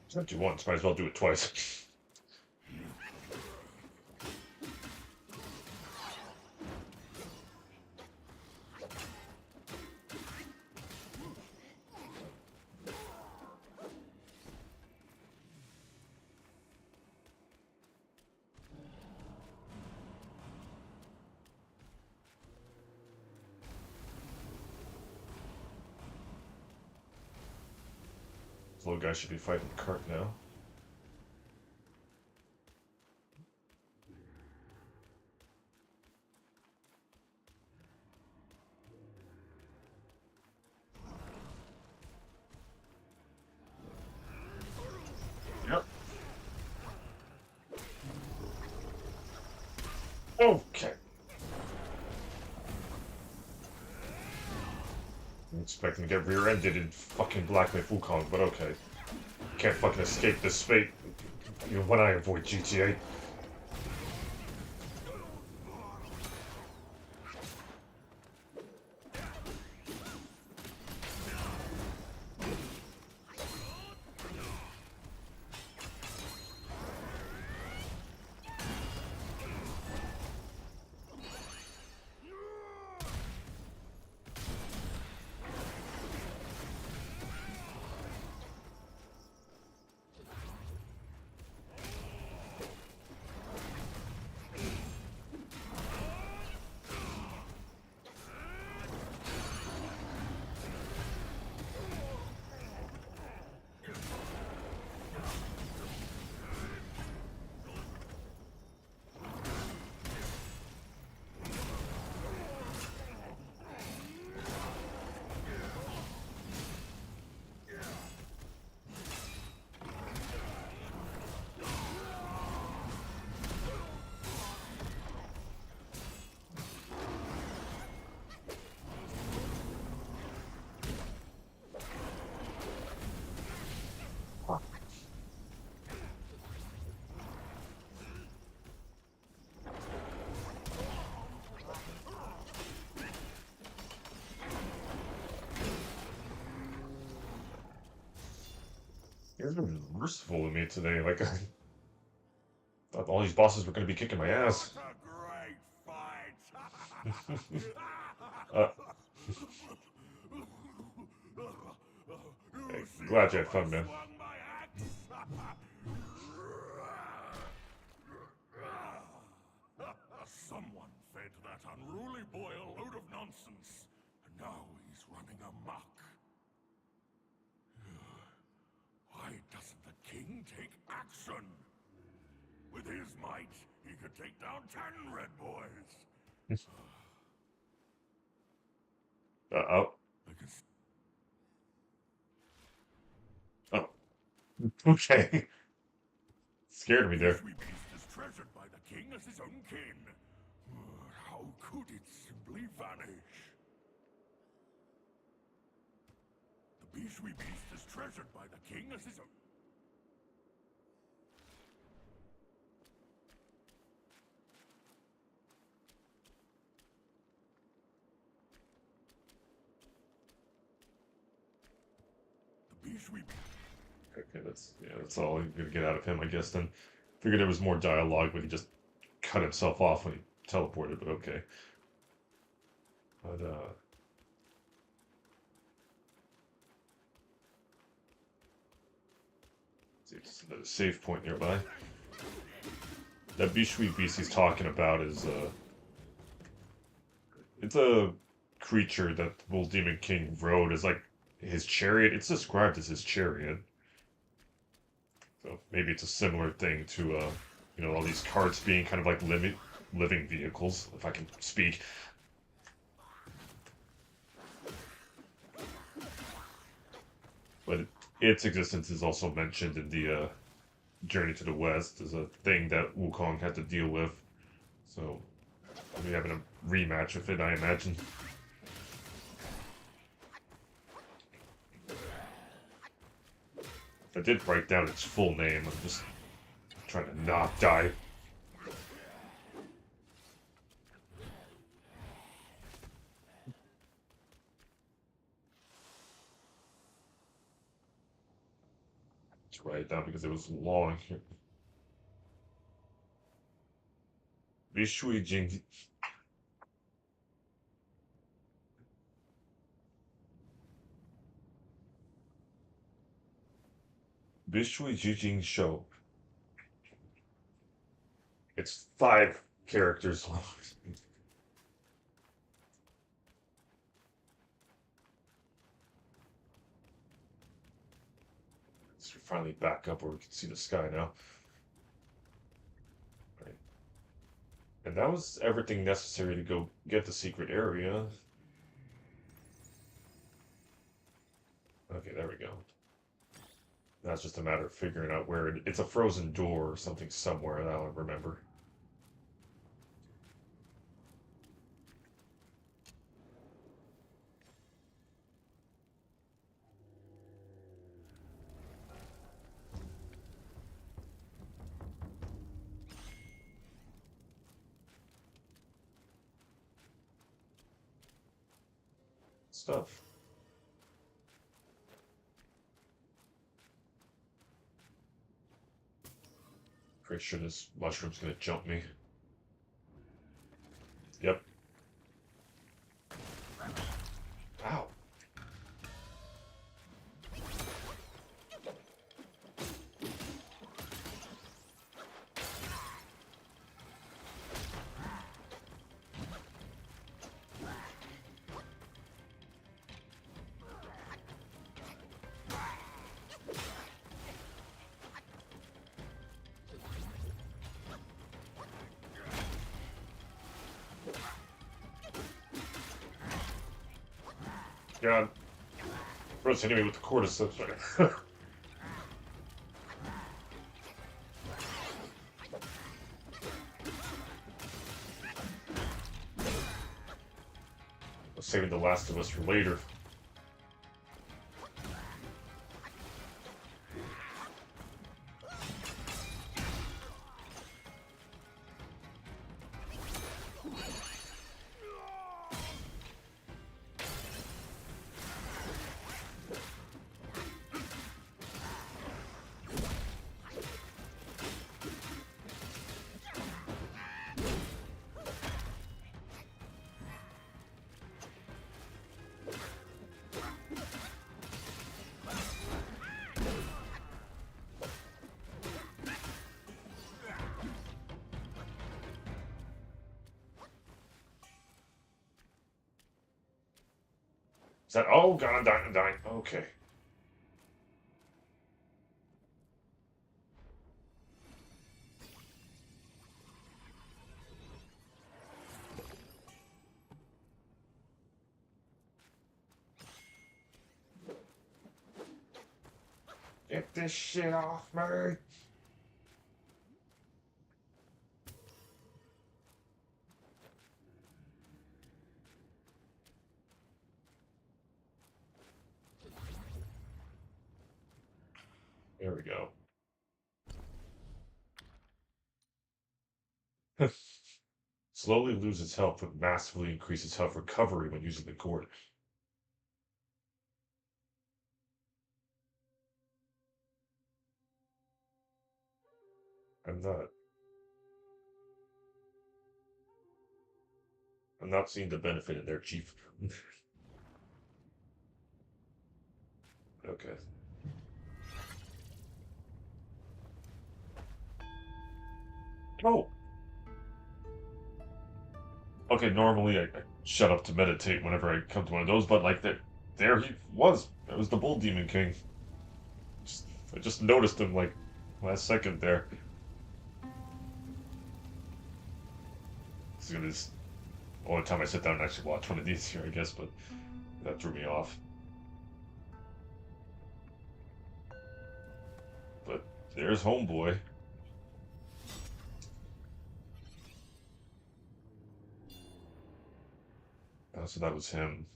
It's not you once, might as well do it twice. This little guy should be fighting the cart now. Yep. Okay. I'm expecting to get rear-ended in fucking Black Myth Wukong, but okay. Can't fucking escape this fate, even when I avoid GTA. You're really merciful to me today. Like, I thought all these bosses were going to be kicking my ass. uh, hey, glad you had fun, man. Someone fed that unruly boy a load of nonsense, and now he's running amok. Why doesn't the king take action? With his might, he could take down 10 red boys. Uh-oh. Oh. Okay. Scared me there. This beast is treasured by the king as his own kin. How could it simply vanish? The Bishwi beast is treasured by the king as his own... The Bishwi beast... Okay, that's all I'm gonna get out of him, I guess. Then figured there was more dialogue, but he just cut himself off when he teleported. But okay. But It's a save point nearby. That Bishui beast he's talking about is it's a creature that the Bull Demon King rode as like his chariot. It's described as his chariot. So maybe it's a similar thing to you know, all these carts being kind of like living vehicles, if I can speak. But its existence is also mentioned in the Journey to the West as a thing that Wukong had to deal with. So we'll be having a rematch with it, I imagine. I did write down its full name. I'm just trying to not die. Let's write it down because it was long here. Bishui Jing. Bishui Jijing Show. It's 5 characters long. So we're finally back up where we can see the sky now. Right. And that was everything necessary to go get the secret area. Okay, there we go. That's just a matter of figuring out where it's a frozen door or something somewhere that I don't remember. Stuff. Pretty sure this mushroom's gonna jump me. Yep. Ow. God. Bro's hitting me with the cordyceps. I'm saving the Last of Us for later. Is that, oh god, I'm dying. Okay. Get this shit off me! There we go. Slowly loses health, but massively increases health recovery when using the gourd. I'm not. I'm not seeing the benefit in there, Chief. Okay. Oh. Okay, normally I shut up to meditate whenever I come to one of those, but like there he was. It was the Bull Demon King. I just noticed him like last second there. This is gonna only time I sit down and actually watch one of these here, I guess, but that threw me off. But there's Homeboy. So that was him.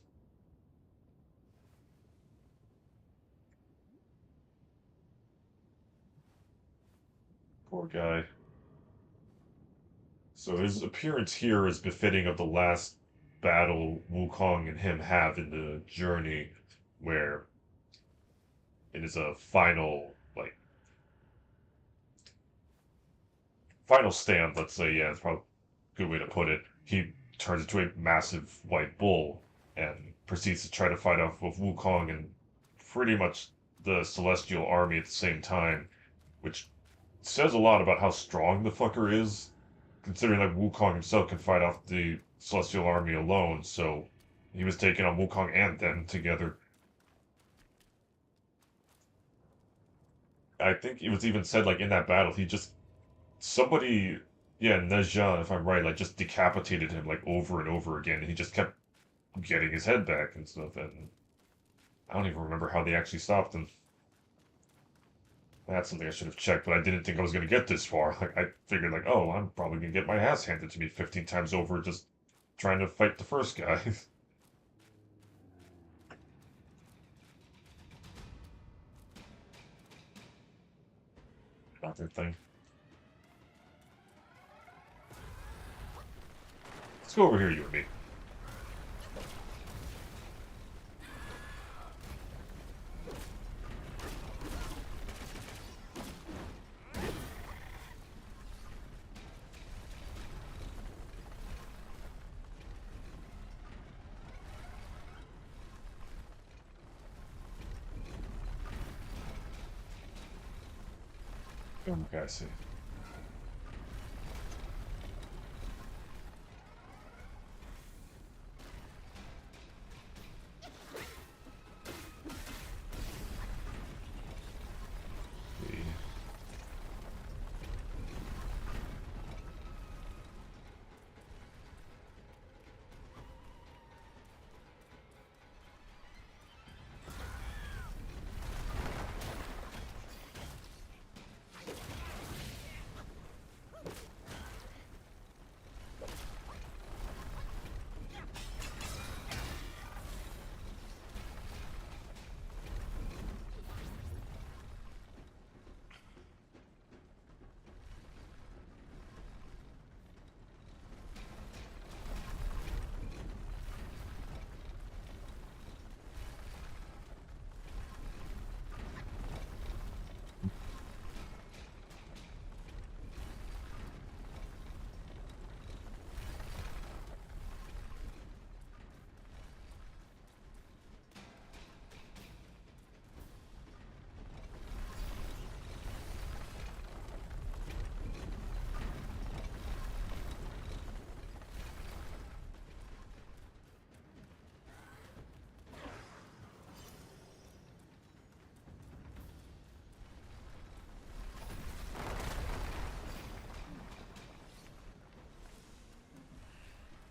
Poor guy. So his appearance here is befitting of the last battle Wukong and him have in the journey, where it is a final stand, let's say, yeah, it's probably a good way to put it. He turns into a massive white bull and proceeds to try to fight off with Wukong and pretty much the Celestial Army at the same time, which says a lot about how strong the fucker is, considering that Wukong himself can fight off the Celestial Army alone, so he was taking on Wukong and them together. I think it was even said, like, in that battle, somebody, yeah, Nejan, if I'm right, like, just decapitated him, like, over and over again, and he just kept getting his head back and stuff, and I don't even remember how they actually stopped him. That's something I should have checked, but I didn't think I was going to get this far. Like, I figured, like, oh, I'm probably going to get my ass handed to me 15 times over just trying to fight the first guy. Not their thing. Let's go over here, you and me. Okay, I see.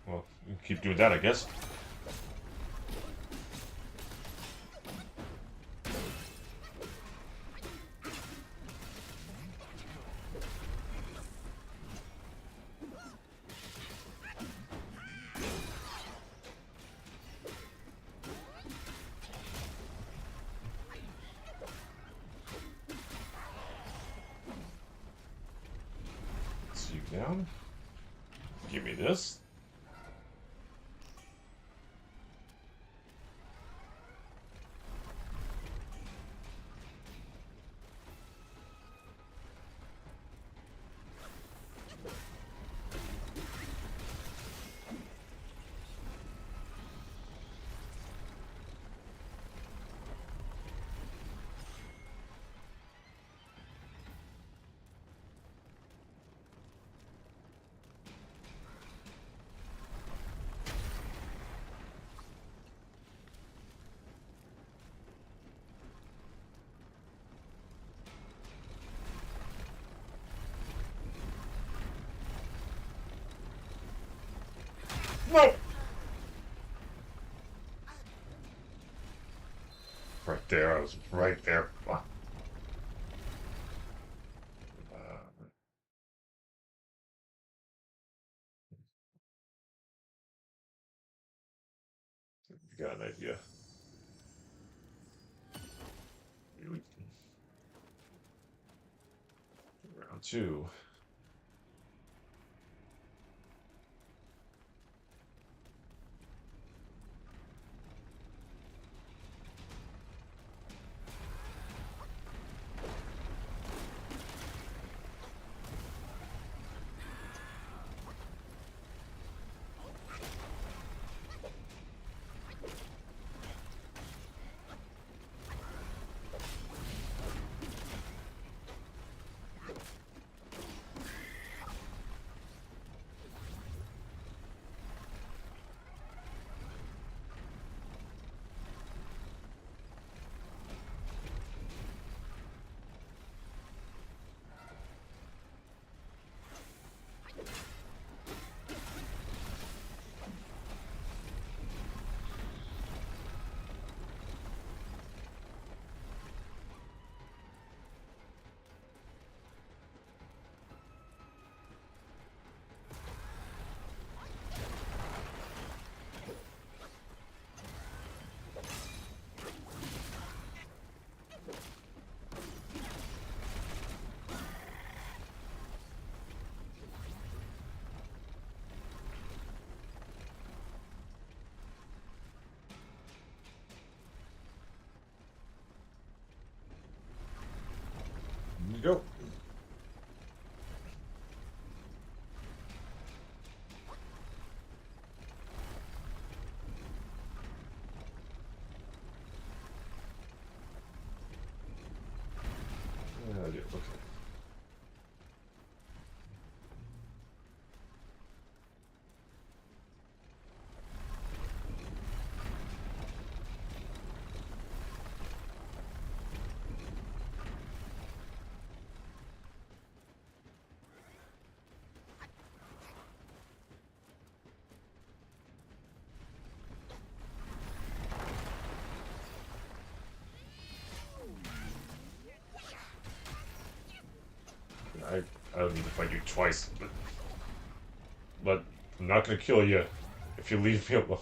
Well, keep doing that, I guess. See you down. Give me this. No! Right there, I was right there. You got an idea. Round two. Here you go. Yeah, okay. I don't need to fight you twice, but I'm not gonna kill you if you leave me alone.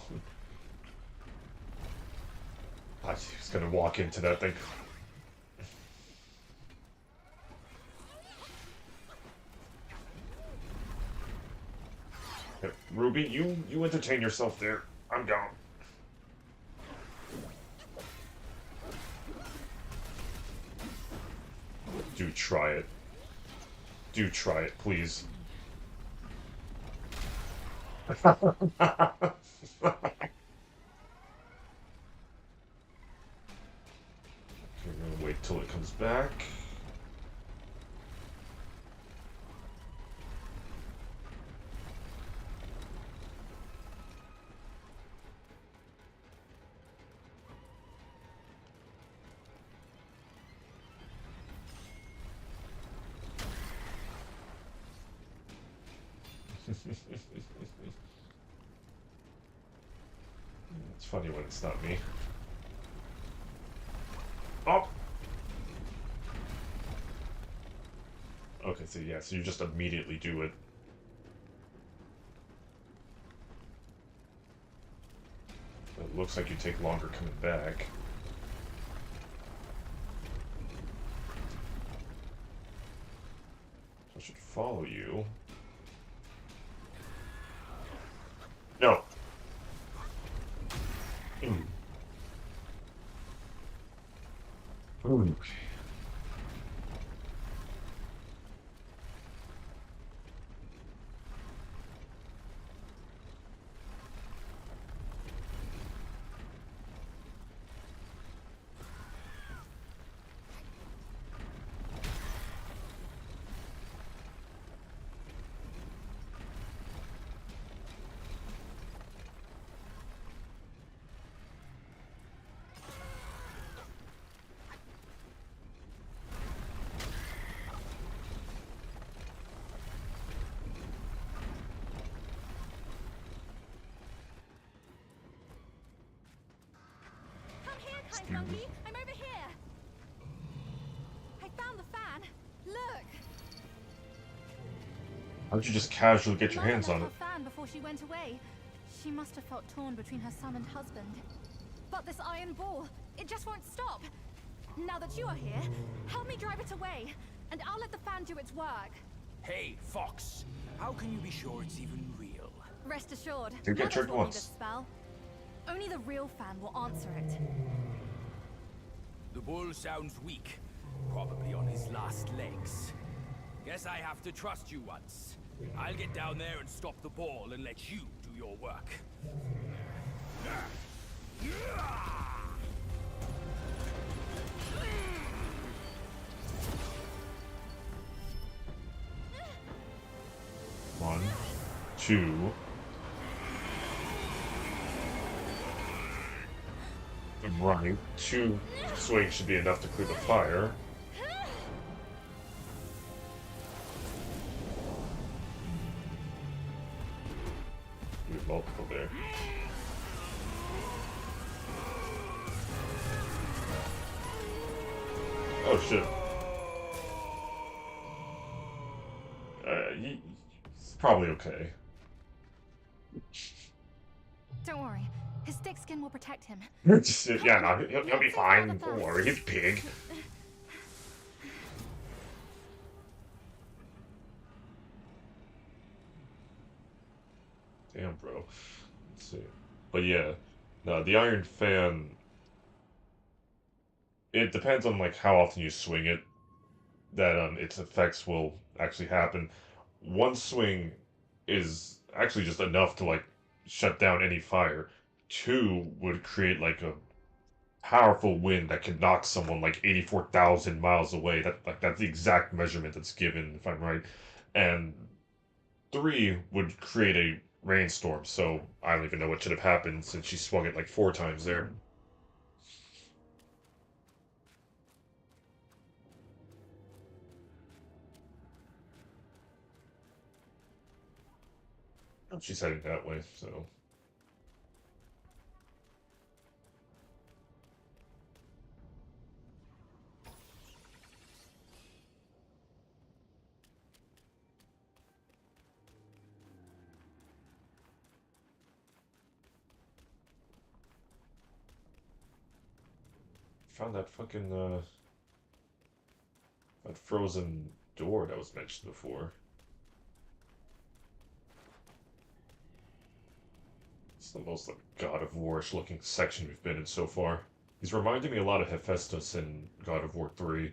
I was just gonna walk into that thing. Hey, Ruby, you entertain yourself there. I'm gone. Do try it. Do try it, please. I'm gonna wait till it comes back. It's funny when it's not me. Oh! Okay, so yeah, so you just immediately do it. It looks like you take longer coming back. So I should follow you. No! Ooh. Iron Monkey! I'm over here! I found the fan! Look! How did you just casually get your Mother hands on left it? her fan before she went away. She must have felt torn between her son and husband. But this iron ball, it just won't stop. Now that you are here, help me drive it away, and I'll let the fan do its work. Hey, Fox. How can you be sure it's even real? Rest assured, You get Mother tricked taught me once. this spell. Only the real fan will answer it. The bull sounds weak. Probably on his last legs. Guess I have to trust you once. I'll get down there and stop the ball and let you do your work. One, two. Right. 2 swings should be enough to clear the fire. Do multiple there. Oh shit. He's probably okay. Don't worry, his thick skin will protect him. Yeah, no, he'll be fine. Don't worry, he's big. Damn, bro. Let's see. But yeah, no, the Iron Fan. It depends on like how often you swing it. That its effects will actually happen. One swing is actually just enough to like shut down any fire. 2 would create like a powerful wind that can knock someone like 84,000 miles away. That's the exact measurement that's given, if I'm right. And 3 would create a rainstorm. So I don't even know what should have happened since she swung it like 4 times there. She's heading that way, so. Found that fucking, that frozen door that was mentioned before. It's the most like God of War-ish looking section we've been in so far. He's reminding me a lot of Hephaestus in God of War 3.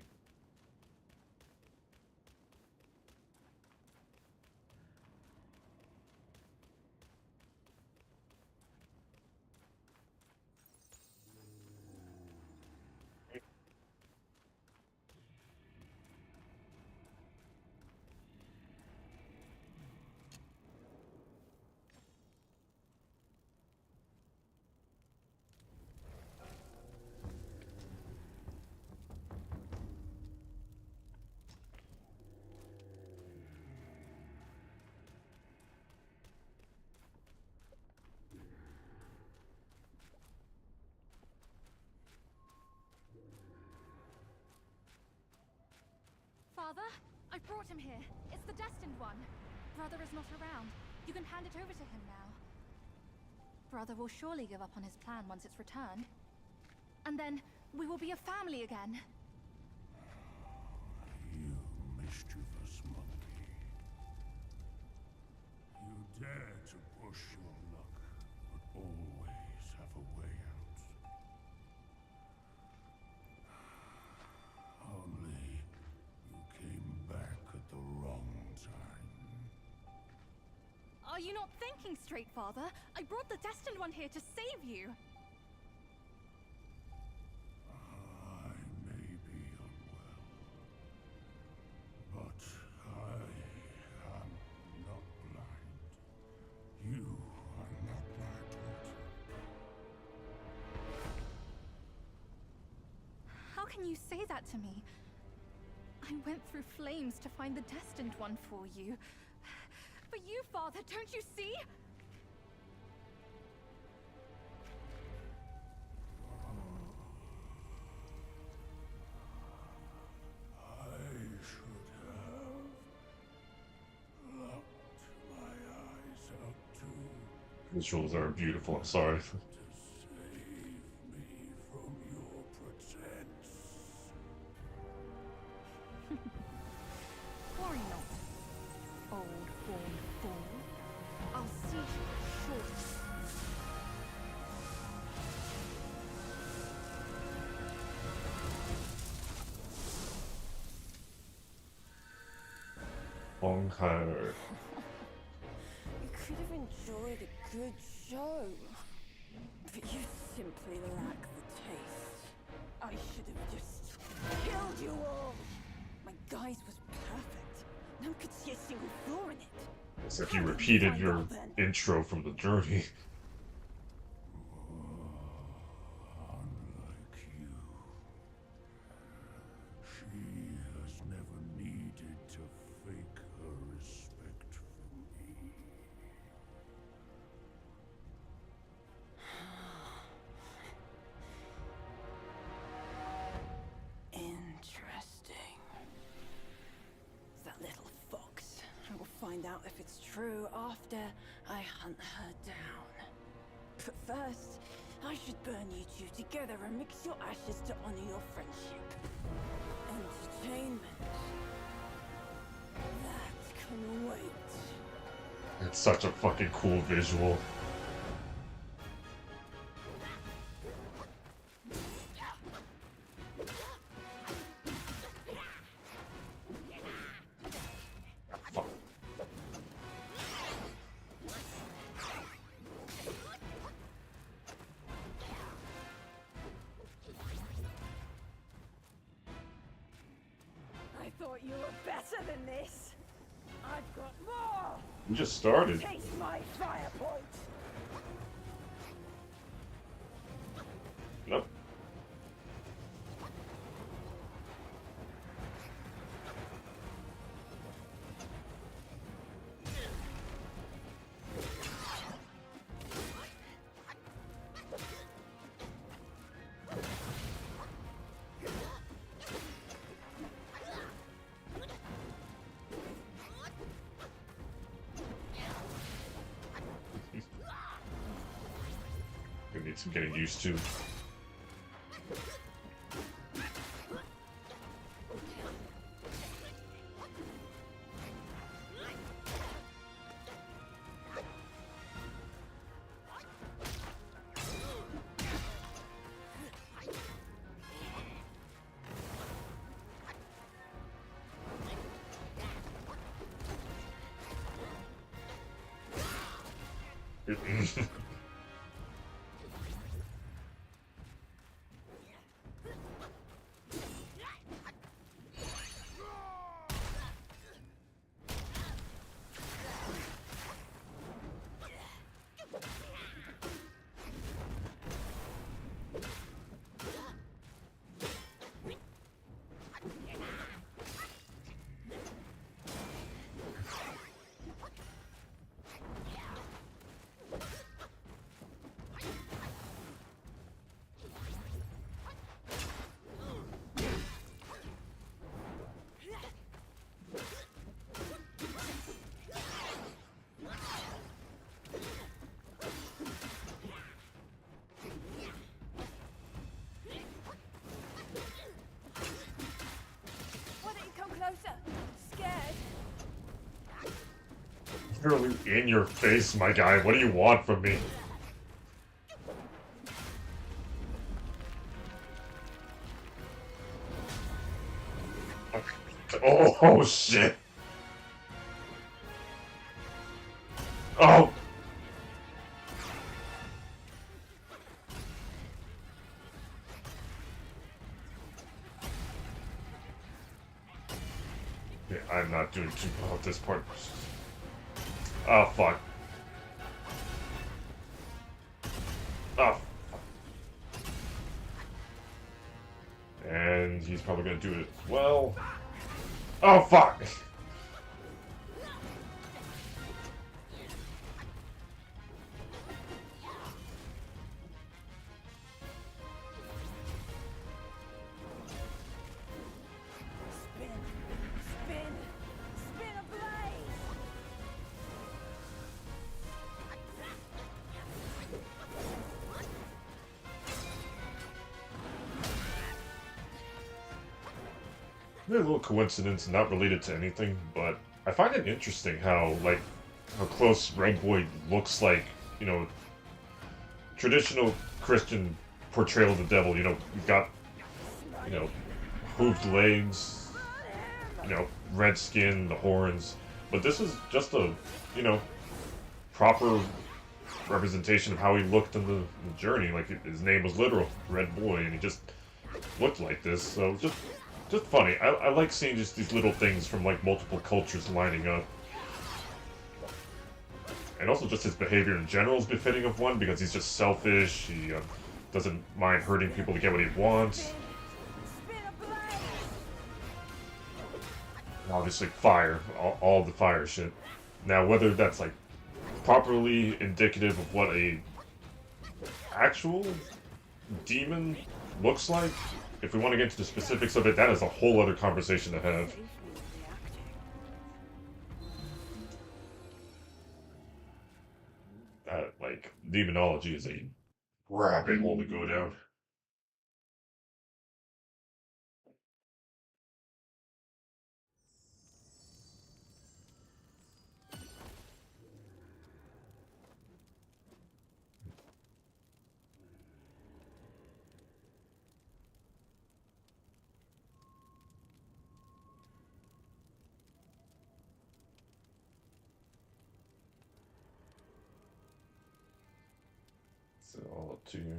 Father, I brought him here. It's the destined one. Brother is not around. You can hand it over to him now. Brother will surely give up on his plan once it's returned. And then we will be a family again. You mischievous monkey. You dare to push your luck, but always have a way out. Only you came back at the wrong time. Are you not thinking straight, Father? I brought the destined one here to save you. I may be unwell, but I am not blind. You are not my daughter. How can you say that to me? I went through flames to find the destined one for you. But you, Father, don't you see? Visuals are beautiful, I'm sorry. To save me from your pretense. Worry not, old horned fool. I'll see you shortly. Hóng. You could have enjoyed a good show, but you simply lack the taste. I should have just killed you all. My guise was perfect. No one could see a single flaw in it. It's like you repeated your intro from the journey. Unlike you, she has never needed to fake her respect for me. Interesting. That little fox. I will find out if it's true after I hunt her down. But first, I should burn you two together and mix your ashes to honor your friendship. Entertainment. That can wait. It's such a fucking cool visual. Fuck. I thought you were better than this. I've got more. We just started. Taste my fire point. Nope. Gonna need some getting used to. Why don't you come closer? Scared? Literally in your face, my guy. What do you want from me? Oh shit. Oh. Yeah, I'm not doing too well at this part. Oh fuck. Oh. And he's probably gonna do it as well. Oh fuck! Spin, spin, spin a blaze. maybe a little coincidence, not related to anything, but I find it interesting how how close Red Boy looks like, you know, traditional Christian portrayal of the devil. You know, you've got, you know, hooved legs, you know, red skin, the horns, but this is just a, you know, proper representation of how he looked in the journey. Like, his name was literal, Red Boy, and he just looked like this. So just funny. I like seeing just these little things from like multiple cultures lining up, and also just his behavior in general is befitting of one, because he's just selfish. He doesn't mind hurting people to get what he wants. And obviously, fire, all the fire shit. Now, whether that's like properly indicative of what a actual demon looks like, if we want to get into the specifics of it, that is a whole other conversation to have. Like, demonology is a rabbit hole to go down. So all up to you.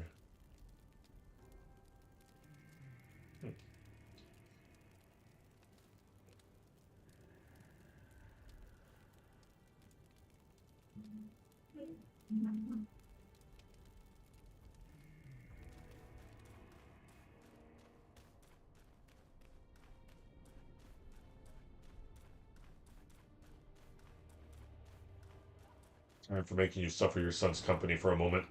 Time for making you suffer your son's company for a moment.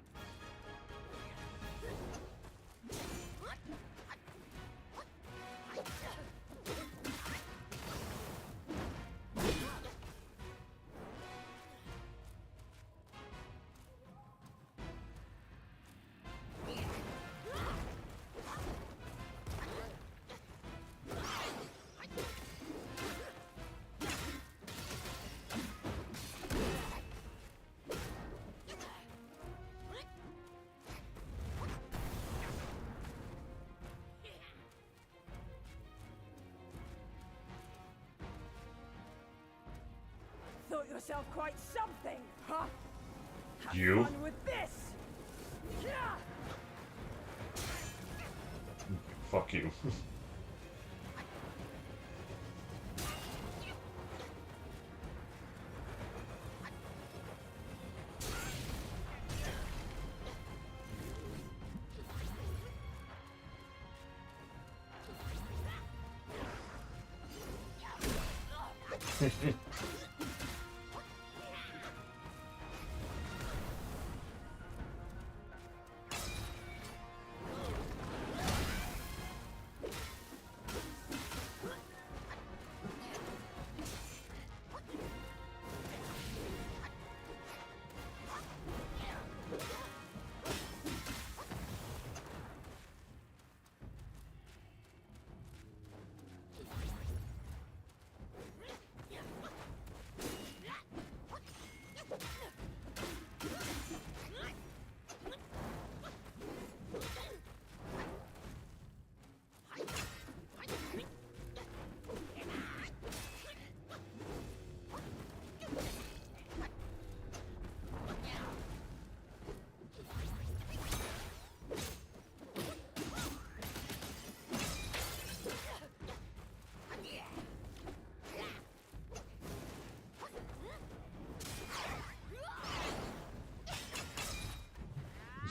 Thought yourself quite something, huh? Have You? fun with this. Fuck you.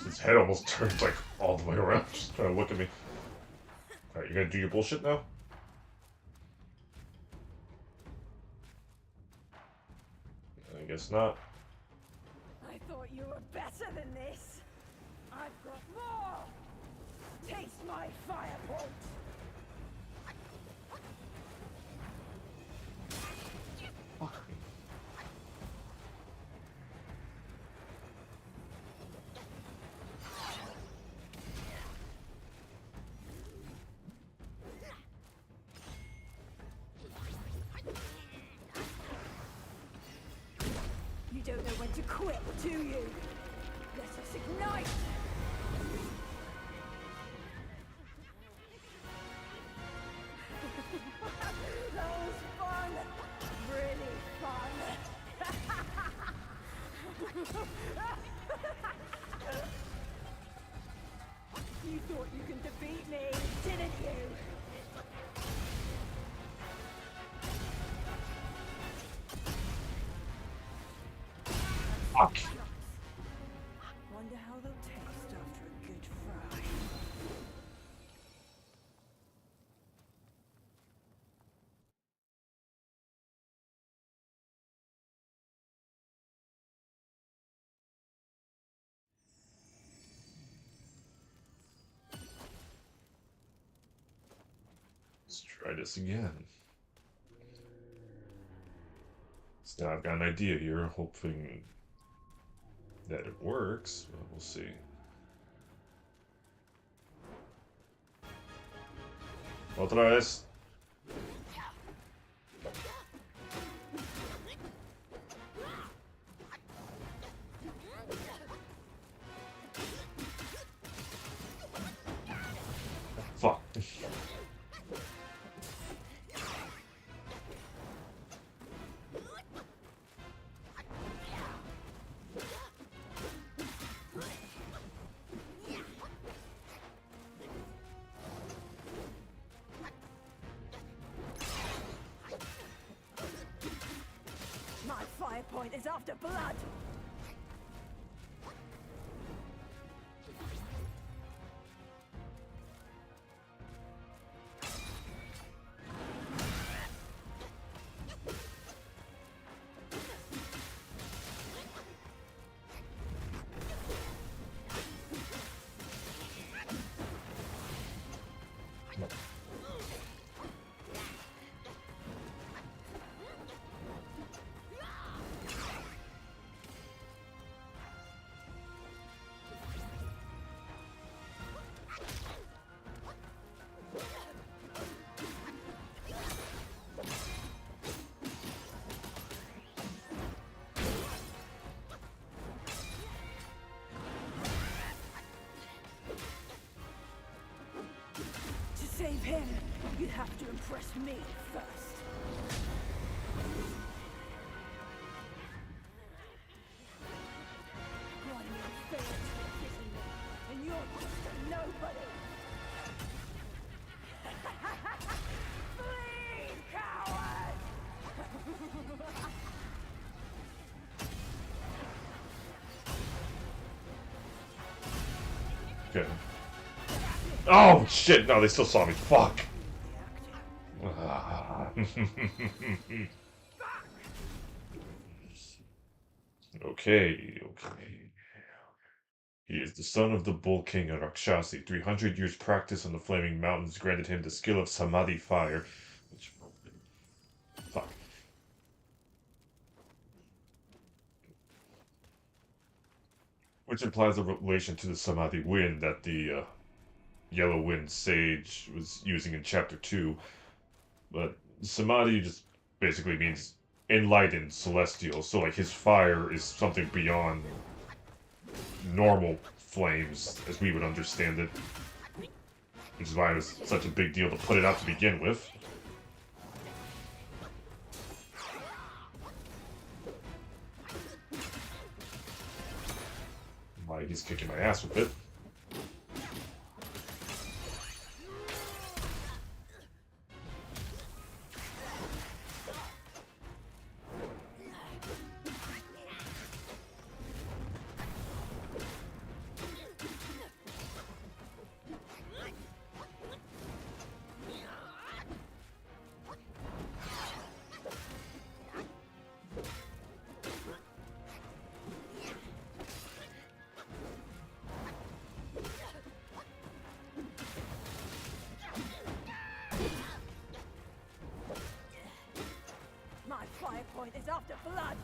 His head almost turns like all the way around, just trying to look at me. Alright, you gonna do your bullshit now? I guess not. I thought you were better than this. I've got more. Taste my firebolt. to quit, do you? Let us ignite! That was fun! Really fun! You thought you could defeat me, didn't you? Fuck. Wonder how they'll taste after a good fry. Let's try this again. So now I've got an idea here, hoping that it works, but we'll see. Otra vez. Fuck. My fire point is after blood! To save him, you have to impress me first. One more failed to imprison me, and you're just a nobody. Flee, coward! Okay. Oh shit! No, they still saw me. Fuck. Ah. Okay. He is the son of the Bull King Rakshasi. 300 years practice on the Flaming Mountains granted him the skill of Samadhi Fire. Fuck. Which implies a relation to the Samadhi Wind that the Yellow Wind Sage was using in Chapter 2. But Samadhi just basically means enlightened, celestial. So, like, his fire is something beyond normal flames, as we would understand it. Which is why it was such a big deal to put it out to begin with. Why he's kicking my ass with it. My fire point is after blood!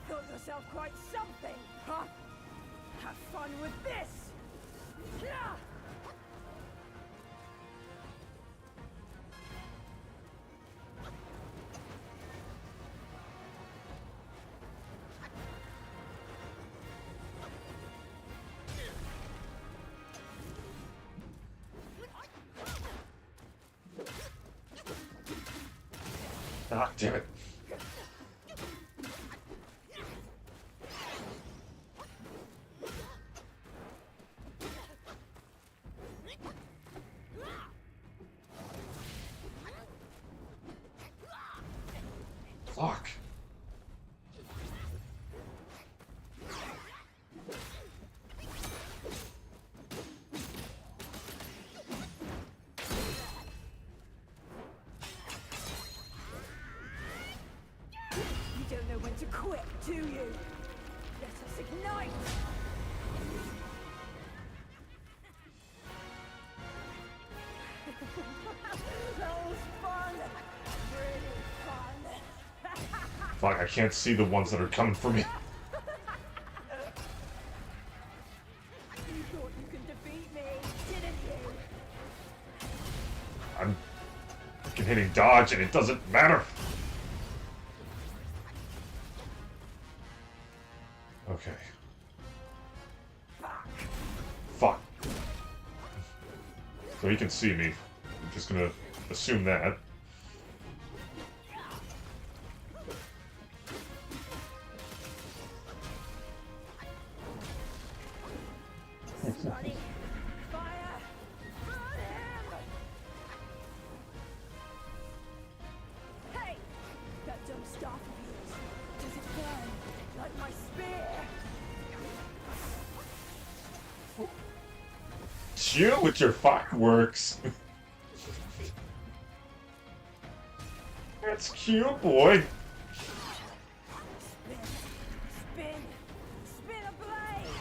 Thought yourself quite something, huh? Have fun with this! Yeah! Ah, damn it. Fuck. You don't know when to quit, do you? Let us ignite! That was fun! Really fun! Fuck, I can't see the ones that are coming for me. You thought you could defeat me, didn't you? I'm fucking hitting dodge and it doesn't matter. Okay. Fuck. So he can see me. I'm just gonna assume that. Sonny, fire! Burn him! Hey! That dumb staff of yours, does it burn like my spear? Shoot with your fireworks. That's cute, boy. Spin! Spin! Spin a blade!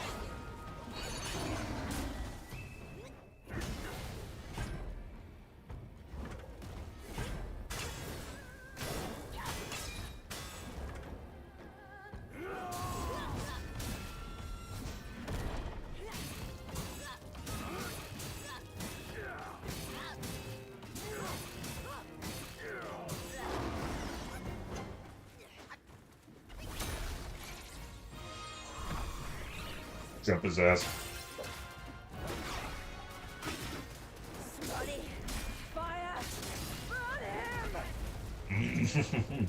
Jump his ass. Sonny, fire! Burn him!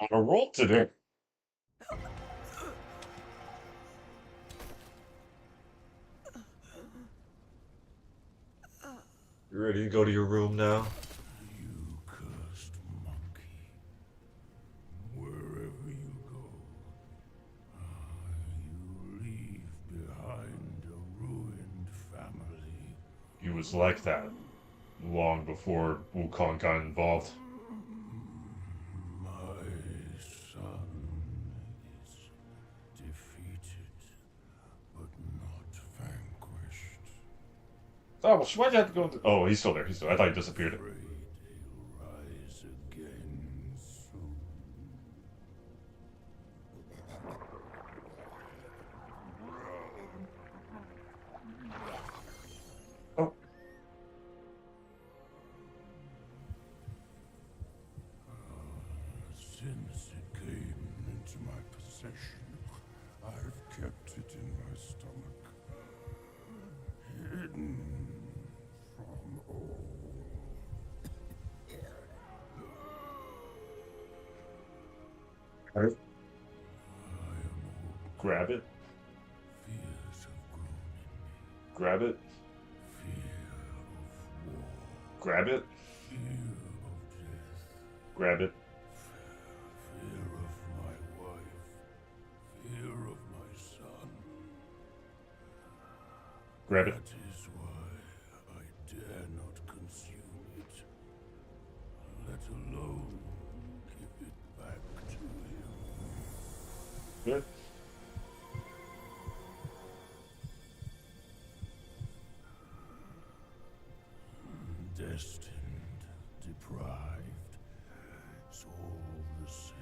On a roll today. You ready to go to your room now? You cursed monkey. Wherever you go, you leave behind a ruined family. He was like that long before Wukong got involved. My son is defeated, but not vanquished. Oh, well, why'd you have to go into... Oh, he's still there. I thought he disappeared. Afraid he'll rise again soon. Oh. Since it came into my possession, I've kept it in my stomach, hidden from all. Alright. Grab it. Fears have grown in me. Grab it. Fear of war. Grab it. Fear of death. Grab it. Fear of my wife. Fear of my son. Grab it. That is why I dare not consume it, let alone give it back to him. Good. Destined, deprived, it's all the same.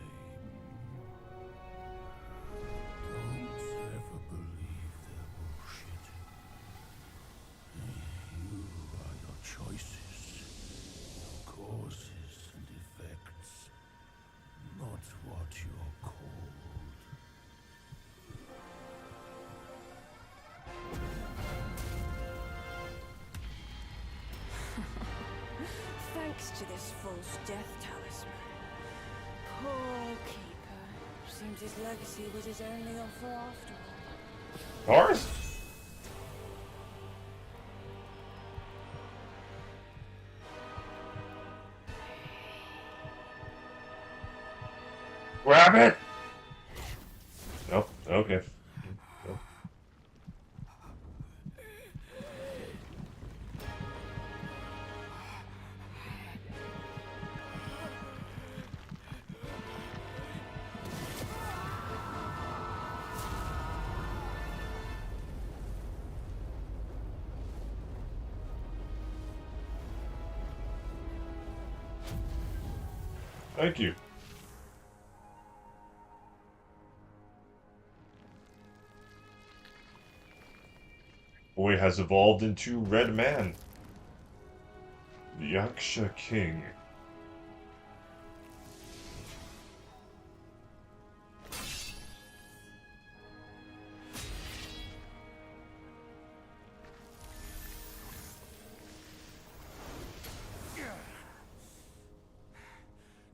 Don't ever believe their bullshit. You are your choices, your causes and effects, not what you're called. to this false death talisman. Poor keeper. Seems his legacy was his only offer after all. Ours? Grab it! Nope. Okay. Nope. Thank you. Boy has evolved into Red Man. The Yaksha King.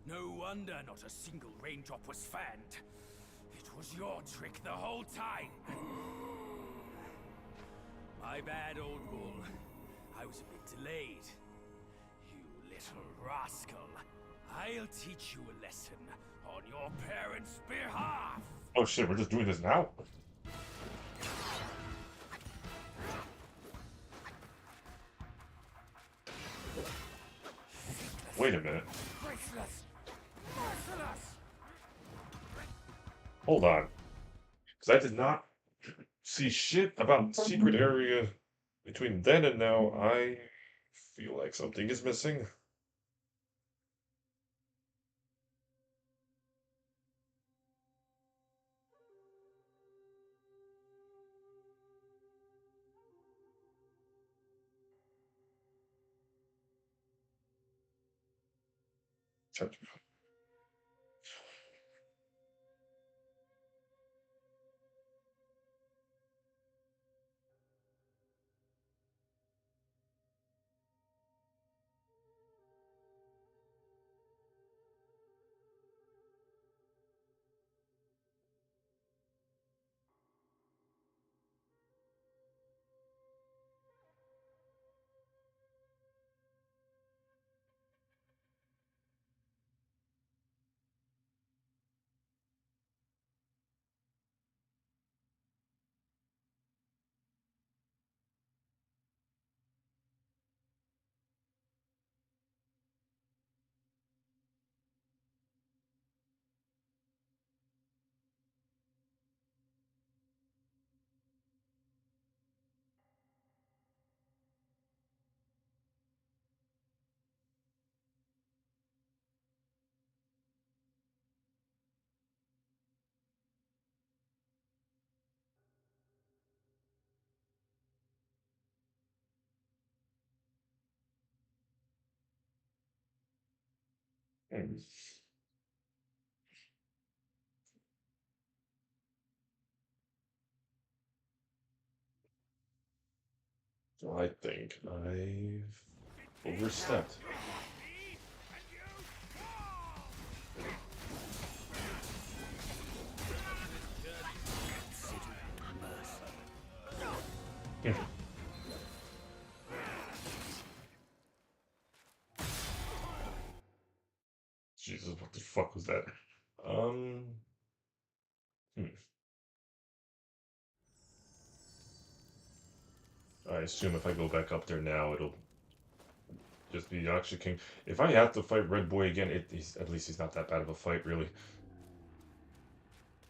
No wonder not a single raindrop was fanned. It was your trick the whole time. My bad, old bull. I was a bit delayed. You little rascal. I'll teach you a lesson on your parents' behalf. Oh shit, we're just doing this now? Wait a minute. Hold on. Because I did not see shit about the secret area between then and now. I feel like something is missing. Hmm. So I think I've overstepped. Hmm. Jesus, what the fuck was that? Um. Hmm. I assume if I go back up there now, it'll just be Yaksha King. If I have to fight Red Boy again, at least he's not that bad of a fight, really.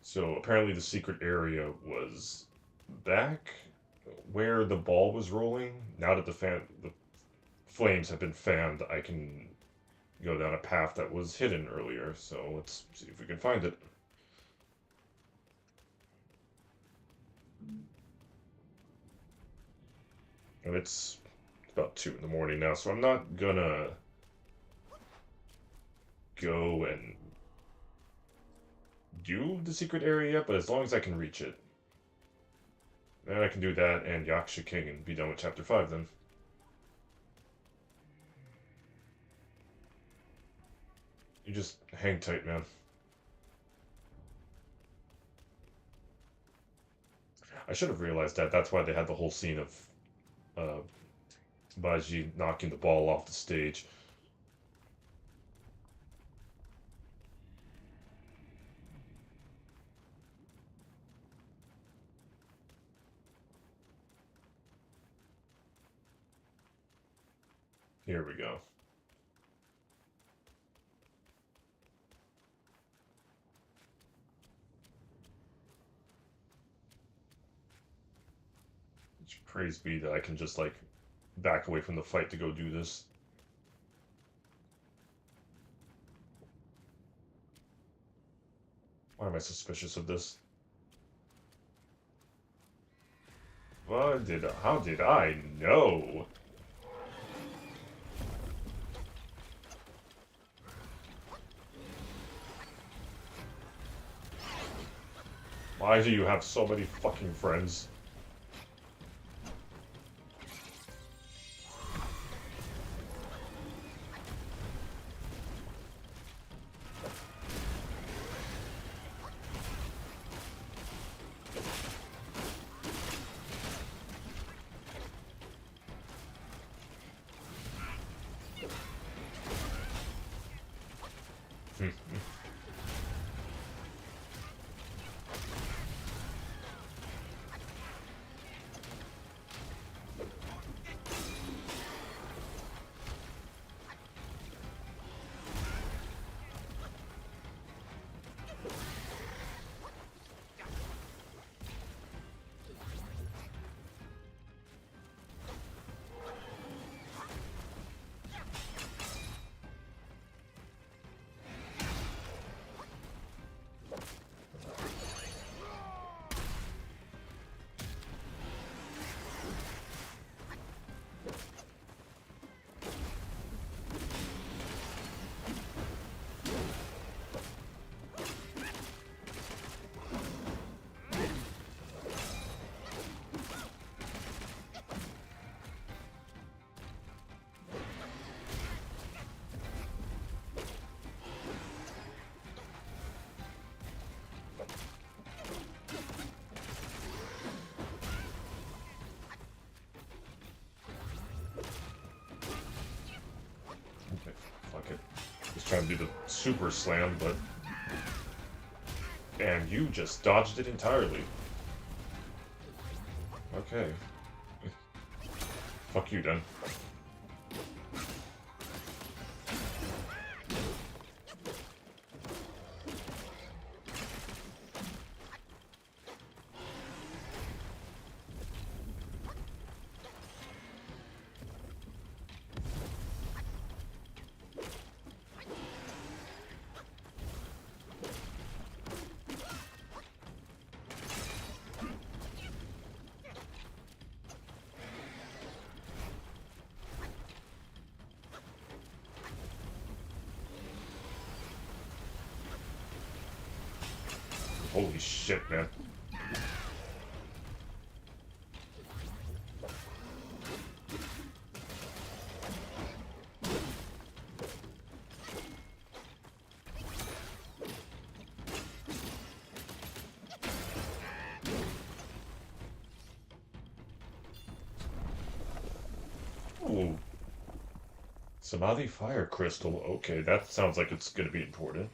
So apparently the secret area was back where the ball was rolling. Now that the flames have been fanned, I can go down a path that was hidden earlier. So let's see if we can find it. And it's about 2 in the morning now, so I'm not gonna go and do the secret area, but as long as I can reach it. Then I can do that and Yaksha King and be done with Chapter 5 then. You just hang tight, man. I should have realized that. That's why they had the whole scene of Baji knocking the ball off the stage. Here we go. Praise be that I can just, like, back away from the fight to go do this. Why am I suspicious of this? How did I know? Why do you have so many fucking friends? Trying to do the super slam, but... And you just dodged it entirely. Okay. Fuck you, then. Holy shit, man. Ooh. Samadhi Fire Crystal. Okay, that sounds like it's gonna be important.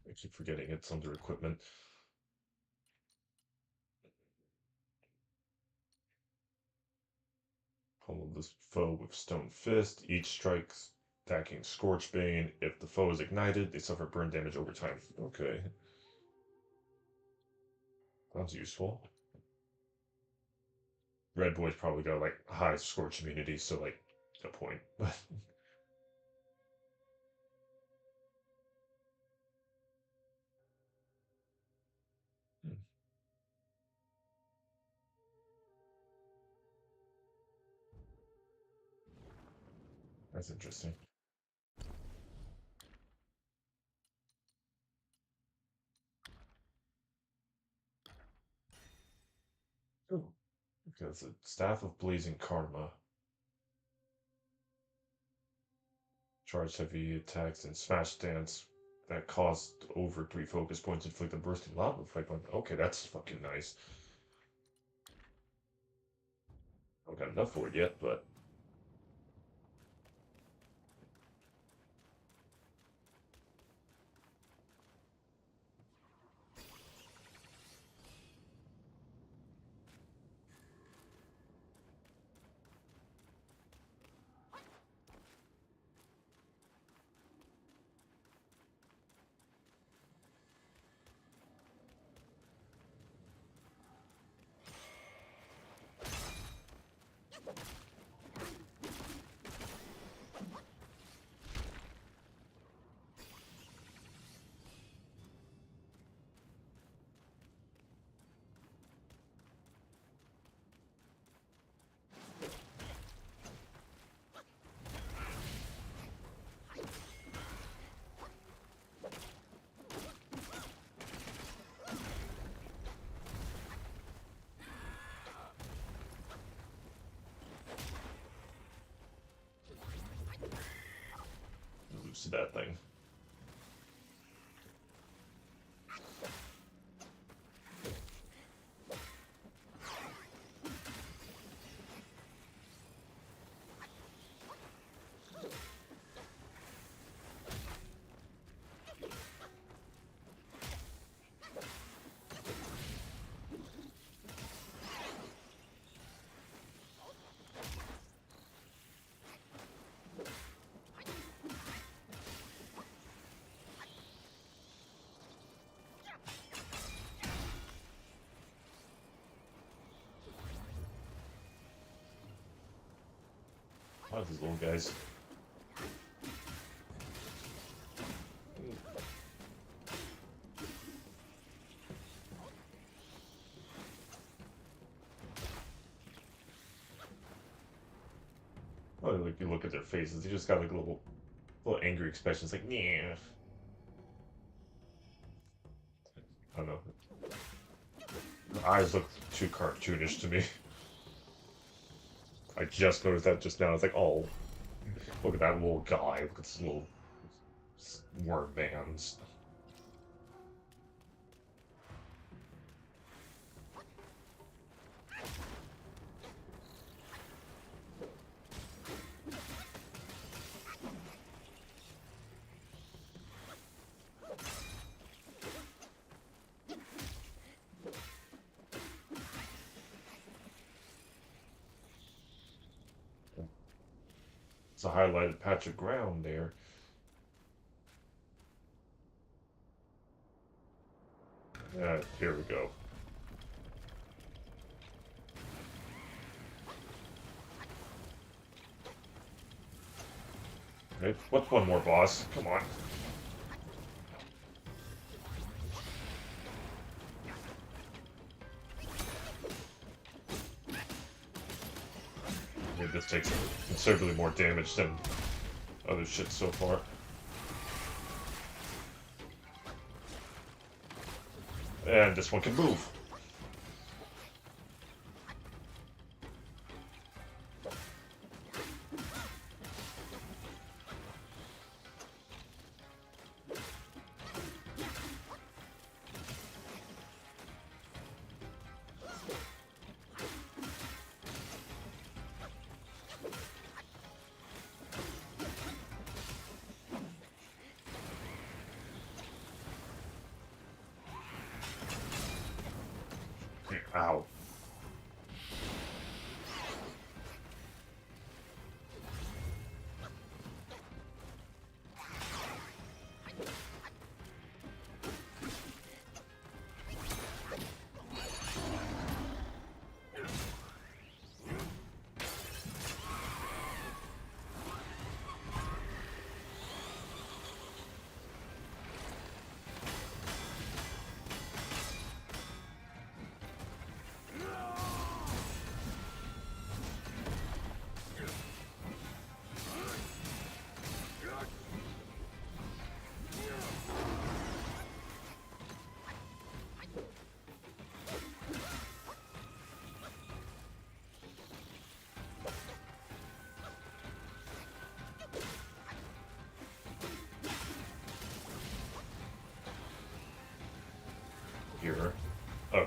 I keep forgetting it's under equipment. Pummel this foe with Stone Fist. Each strikes attacking Scorchbane. If the foe is ignited, they suffer burn damage over time. Okay. Sounds useful. Red Boy's probably got, like, high Scorch immunity, so, like, no point. That's interesting. Because the Staff of Blazing Karma. Charge heavy attacks and smash dance that cost over 3 focus points, inflict a bursting lava effect on. Okay, that's fucking nice. I don't got enough for it yet, but. To that thing. Oh, these little guys. Oh, like you look at their faces, they just got like a little angry expressions, like yeah. I don't know. The eyes look too cartoonish to me. I just noticed that just now. It's like, oh, look at that little guy. Look at this little worm bands. It's a highlighted patch of ground there. Yeah, here we go. Okay, what's one more boss? Come on. I mean, this takes considerably more damage than other shit so far. And this one can move. Ow.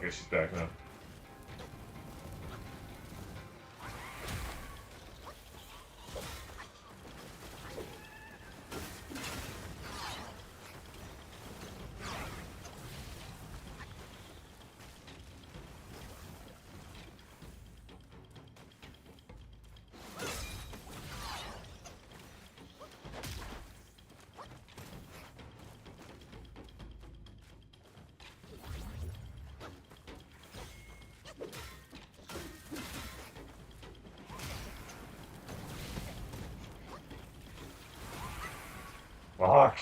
Okay, she's backing up. Fuck.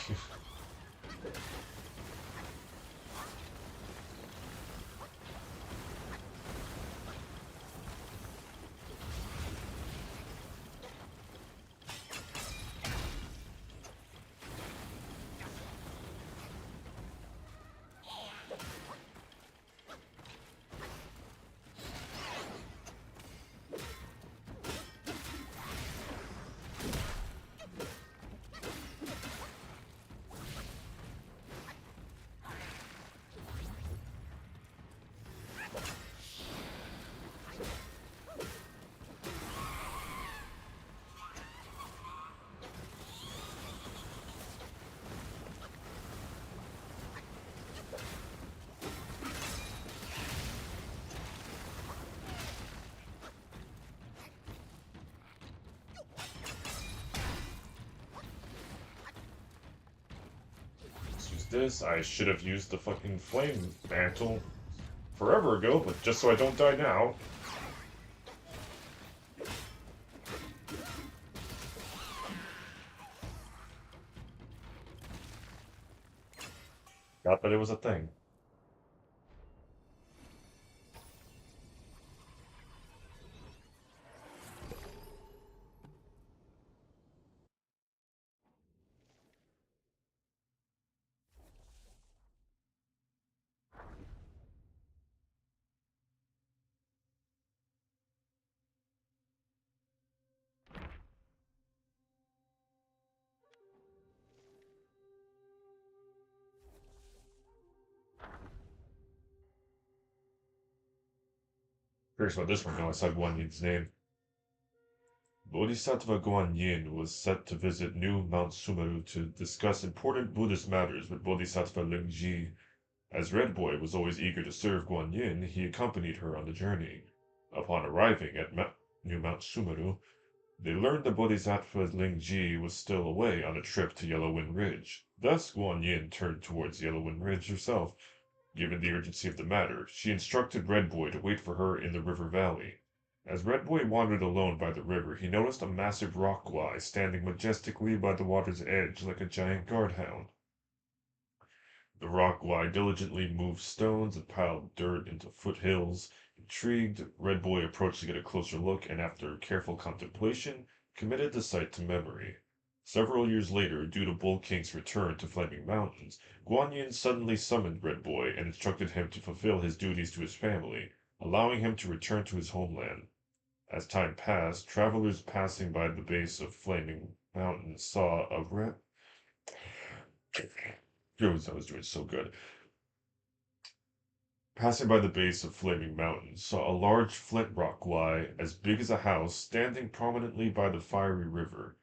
This, I should have used the fucking flame mantle forever ago, but just so I don't die now. Not that it was a thing. Curious about this one now, I saw Guan Yin's name. Bodhisattva Guan Yin was set to visit New Mount Sumeru to discuss important Buddhist matters with Bodhisattva Ling Ji. As Red Boy was always eager to serve Guan Yin, he accompanied her on the journey. Upon arriving at New Mount Sumeru, they learned that Bodhisattva Ling Ji was still away on a trip to Yellowwind Ridge. Thus, Guan Yin turned towards Yellowwind Ridge herself. Given the urgency of the matter, she instructed Red Boy to wait for her in the river valley. As Red Boy wandered alone by the river, he noticed a massive rock guy standing majestically by the water's edge like a giant guardhound. The rock guy diligently moved stones and piled dirt into foothills. Intrigued, Red Boy approached to get a closer look and, after careful contemplation, committed the sight to memory. Several years later, due to Bull King's return to Flaming Mountains, Guan Yin suddenly summoned Red Boy and instructed him to fulfill his duties to his family, allowing him to return to his homeland. As time passed, travelers passing by the base of Flaming Mountain saw a red. Jones, I was doing so good. Passing by the base of Flaming Mountain, saw a large flint rock guy as big as a house standing prominently by the fiery river.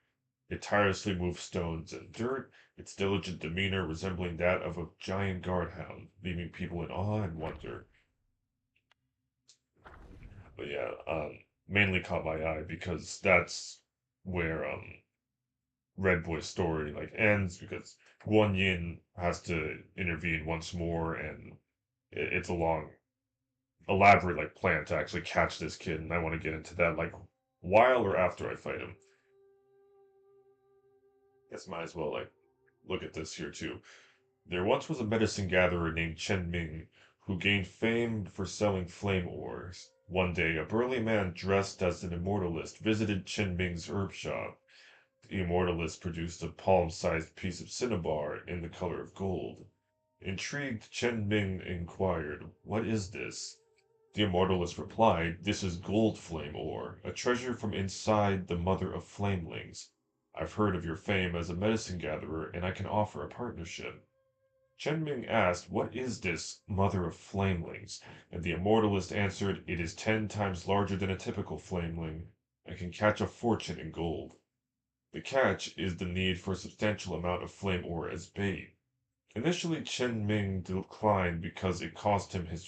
It tirelessly moved stones and dirt, its diligent demeanor resembling that of a giant guardhound, leaving people in awe and wonder. But yeah, mainly caught my eye because that's where Red Boy's story like ends, because Guan Yin has to intervene once more, and it's a long, elaborate like plan to actually catch this kid, and I want to get into that like while or after I fight him. Guess might as well like look at this here too. There once was a medicine gatherer named Chen Ming who gained fame for selling flame ores. One day, a burly man dressed as an immortalist visited Chen Ming's herb shop. The immortalist produced a palm-sized piece of cinnabar in the color of gold. Intrigued, Chen Ming inquired, "What is this?" The immortalist replied, "This is gold flame ore, a treasure from inside the mother of flamelings. I've heard of your fame as a medicine gatherer, and I can offer a partnership." Chen Ming asked, "What is this mother of flamelings?" And the immortalist answered, "It is 10 times larger than a typical flameling, and can catch a fortune in gold. The catch is the need for a substantial amount of flame ore as bait." Initially, Chen Ming declined because it cost him his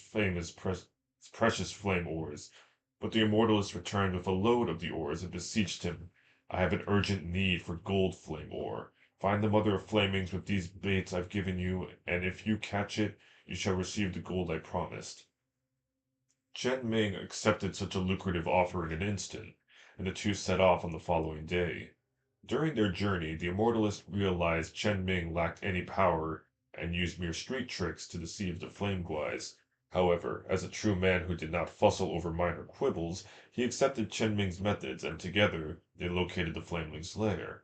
precious flame ores, but the immortalist returned with a load of the ores and beseeched him, "I have an urgent need for gold flame ore. Find the mother of flamings with these baits I've given you, and if you catch it, you shall receive the gold I promised." Chen Ming accepted such a lucrative offer in an instant, and the two set off on the following day. During their journey, the immortalist realized Chen Ming lacked any power and used mere street tricks to deceive the flame guys. However, as a true man who did not fussle over minor quibbles, he accepted Chen Ming's methods, and together they located the flameling's lair.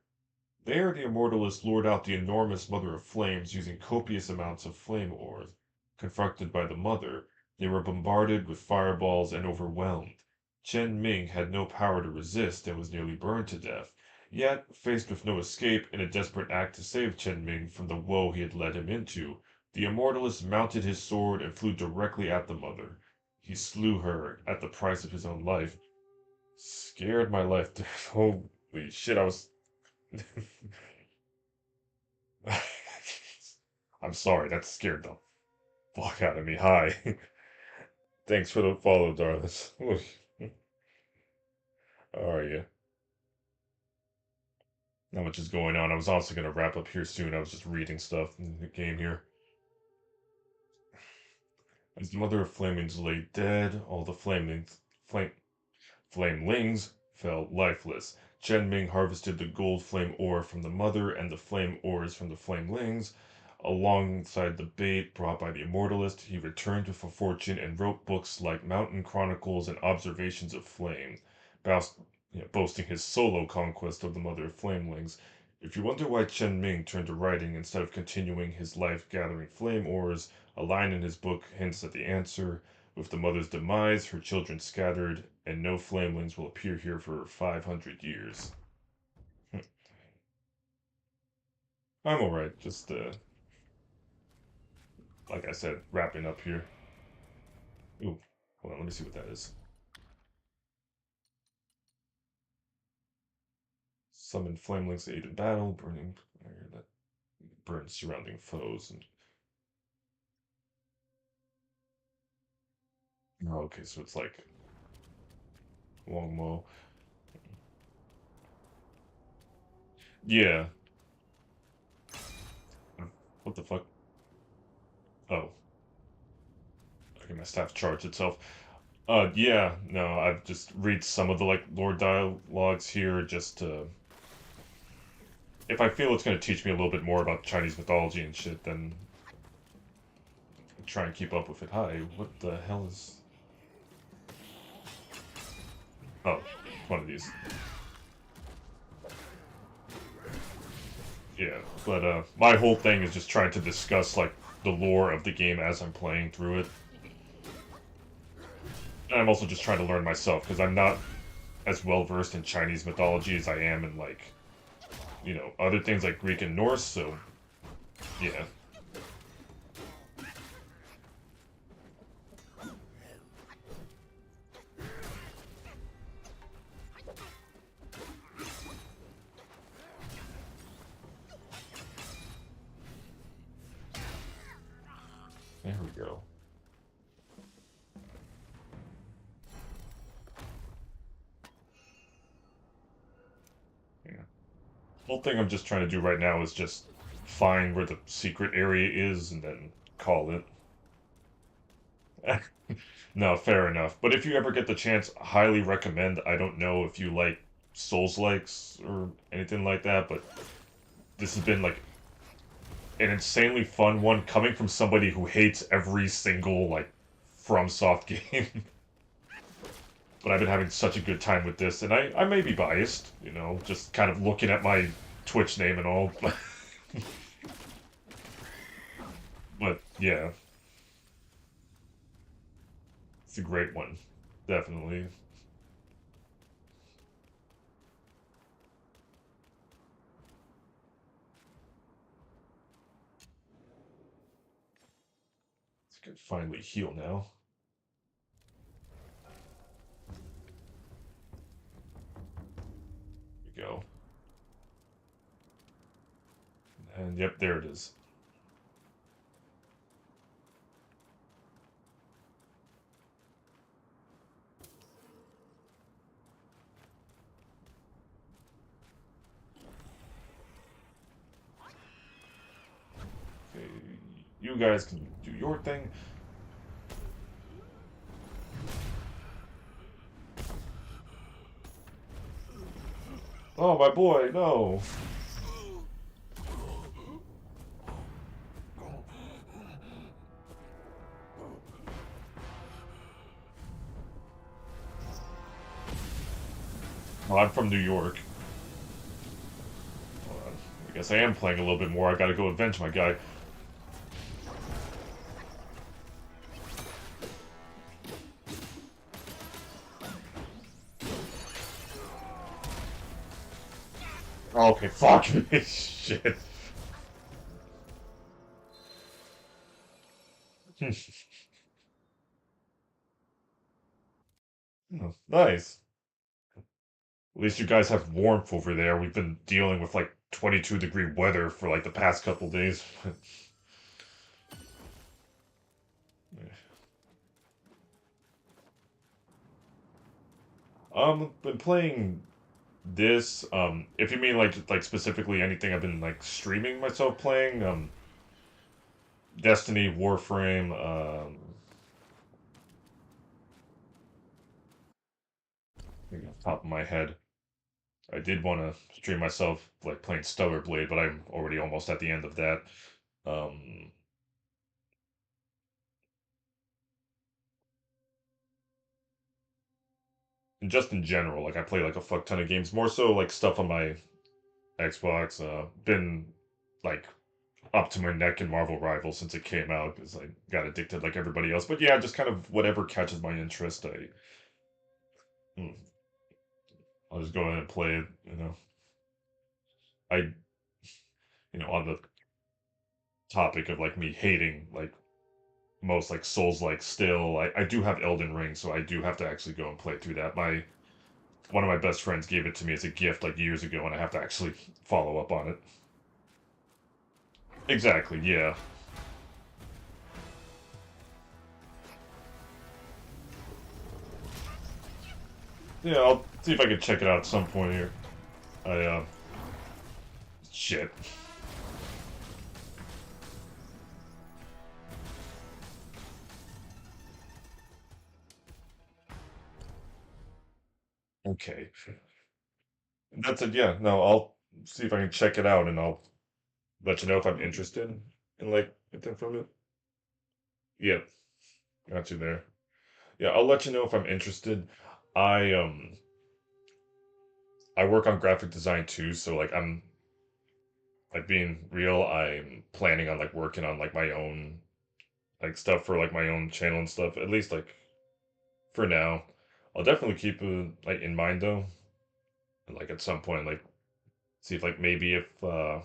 There, the immortalist lured out the enormous mother of flames using copious amounts of flame ores. Confronted by the mother, they were bombarded with fireballs and overwhelmed. Chen Ming had no power to resist and was nearly burned to death. Yet, faced with no escape, in a desperate act to save Chen Ming from the woe he had led him into, the immortalist mounted his sword and flew directly at the mother. He slew her at the price of his own life. Scared my life. Holy shit, I was. I'm sorry, that scared the fuck out of me. Hi. Thanks for the follow, darling. How are you? Not much is going on. I was also going to wrap up here soon. I was just reading stuff in the game here. As the mother of flamings lay dead, all the flamelings fell lifeless. Chen Ming harvested the gold flame ore from the mother and the flame ores from the flamelings. Alongside the bait brought by the immortalist, he returned with a fortune and wrote books like Mountain Chronicles and Observations of Flame, boasting his solo conquest of the mother of flamelings. If you wonder why Chen Ming turned to writing instead of continuing his life gathering flame ores, a line in his book hints at the answer. With the mother's demise, her children scattered, and no flamelings will appear here for 500 years. I'm alright, just, like I said, wrapping up here. Ooh, hold on, let me see what that is. Summon flamelings to aid in battle, burning fire that burns surrounding foes. And oh, okay, so it's like Longmo. Yeah. What the fuck? Oh. Okay, my staff charged itself. Yeah, no, I've just read some of the, like, lore dialogues here just to... If I feel it's going to teach me a little bit more about Chinese mythology and shit, then try and keep up with it. Hi, what the hell is... Oh, one of these. Yeah, but my whole thing is just trying to discuss, like, the lore of the game as I'm playing through it. And I'm also just trying to learn myself, because I'm not as well-versed in Chinese mythology as I am in, like, you know, other things like Greek and Norse, so, yeah. There we go. Yeah. The whole thing I'm just trying to do right now is just find where the secret area is and then call it. No, fair enough. But if you ever get the chance, highly recommend. I don't know if you like Souls-likes or anything like that, but this has been like an insanely fun one coming from somebody who hates every single like FromSoft game. But I've been having such a good time with this, and I may be biased, you know, just kind of looking at my Twitch name and all. But yeah. It's a great one. Definitely. can finally heal now. Here we go. And yep, there it is. Okay, you guys can do your thing. Oh, my boy, no. Well, I'm from New York. I guess I am playing a little bit more. I gotta go avenge my guy. Okay, fuck me. Shit. Oh, nice. At least you guys have warmth over there. We've been dealing with like 22-degree weather for like the past couple days. Been playing this. If you mean like specifically anything I've been like streaming myself playing, Destiny, Warframe, I think off the top of my head. I did want to stream myself like playing Stellar Blade, but I'm already almost at the end of that. Um, and just in general, like I play like a fuck ton of games, more so like stuff on my Xbox. Been like up to my neck in Marvel Rivals since it came out because I got addicted like everybody else. But yeah, just kind of whatever catches my interest, mm, I'll just go ahead and play it. I on the topic of like me hating like most like Souls like still, I do have Elden Ring, so I do have to actually go and play through that. One of my best friends gave it to me as a gift like years ago, and I have to actually follow up on it. Exactly, yeah. Yeah, I'll see if I can check it out at some point here. Shit. Okay. That's it, yeah. No, I'll see if I can check it out and I'll let you know if I'm interested in like anything from it. Yeah, got you there. Yeah, I'll let you know if I'm interested. I I work on graphic design too, so like I'm like being real, I'm planning on like working on like my own like stuff for like my own channel and stuff. At least like for now. I'll definitely keep it like in mind though. And like at some point like see if like maybe if I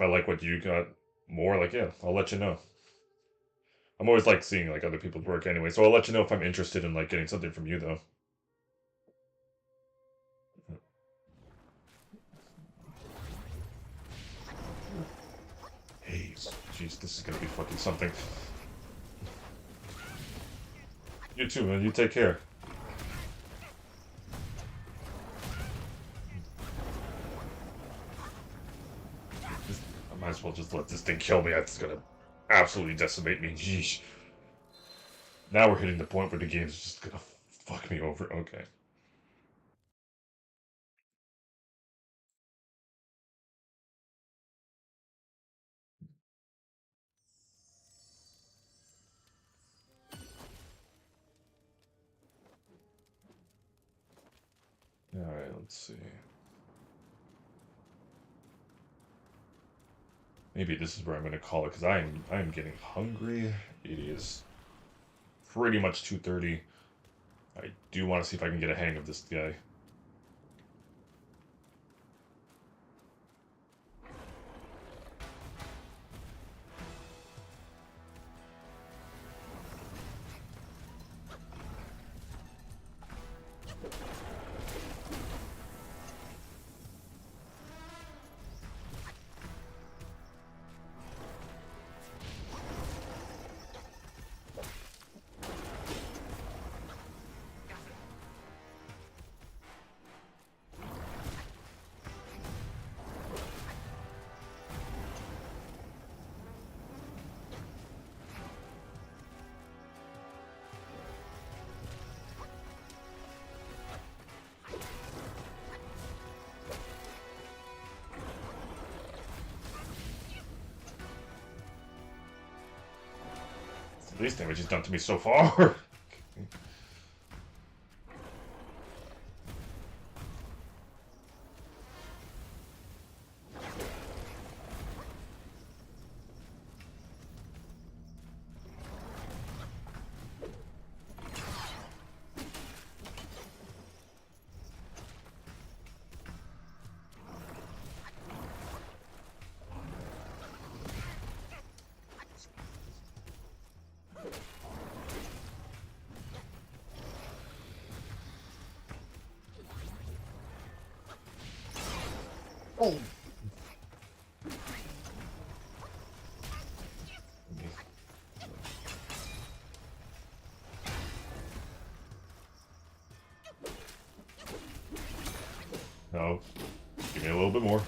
like what you got more, like yeah, I'll let you know. I'm always like seeing like other people's work anyway, so I'll let you know if I'm interested in like getting something from you though. Hey, jeez, this is gonna be fucking something. You too, man. You take care. I might as well just let this thing kill me. It's gonna absolutely decimate me. Jeez. Now we're hitting the point where the game's just gonna fuck me over. Okay. Alright, let's see. Maybe this is where I'm gonna call it, because I'm getting hungry. It is pretty much 2:30. I do want to see if I can get a hang of this guy. At least damage he's done to me so far. Oh. No. Give me a little bit more.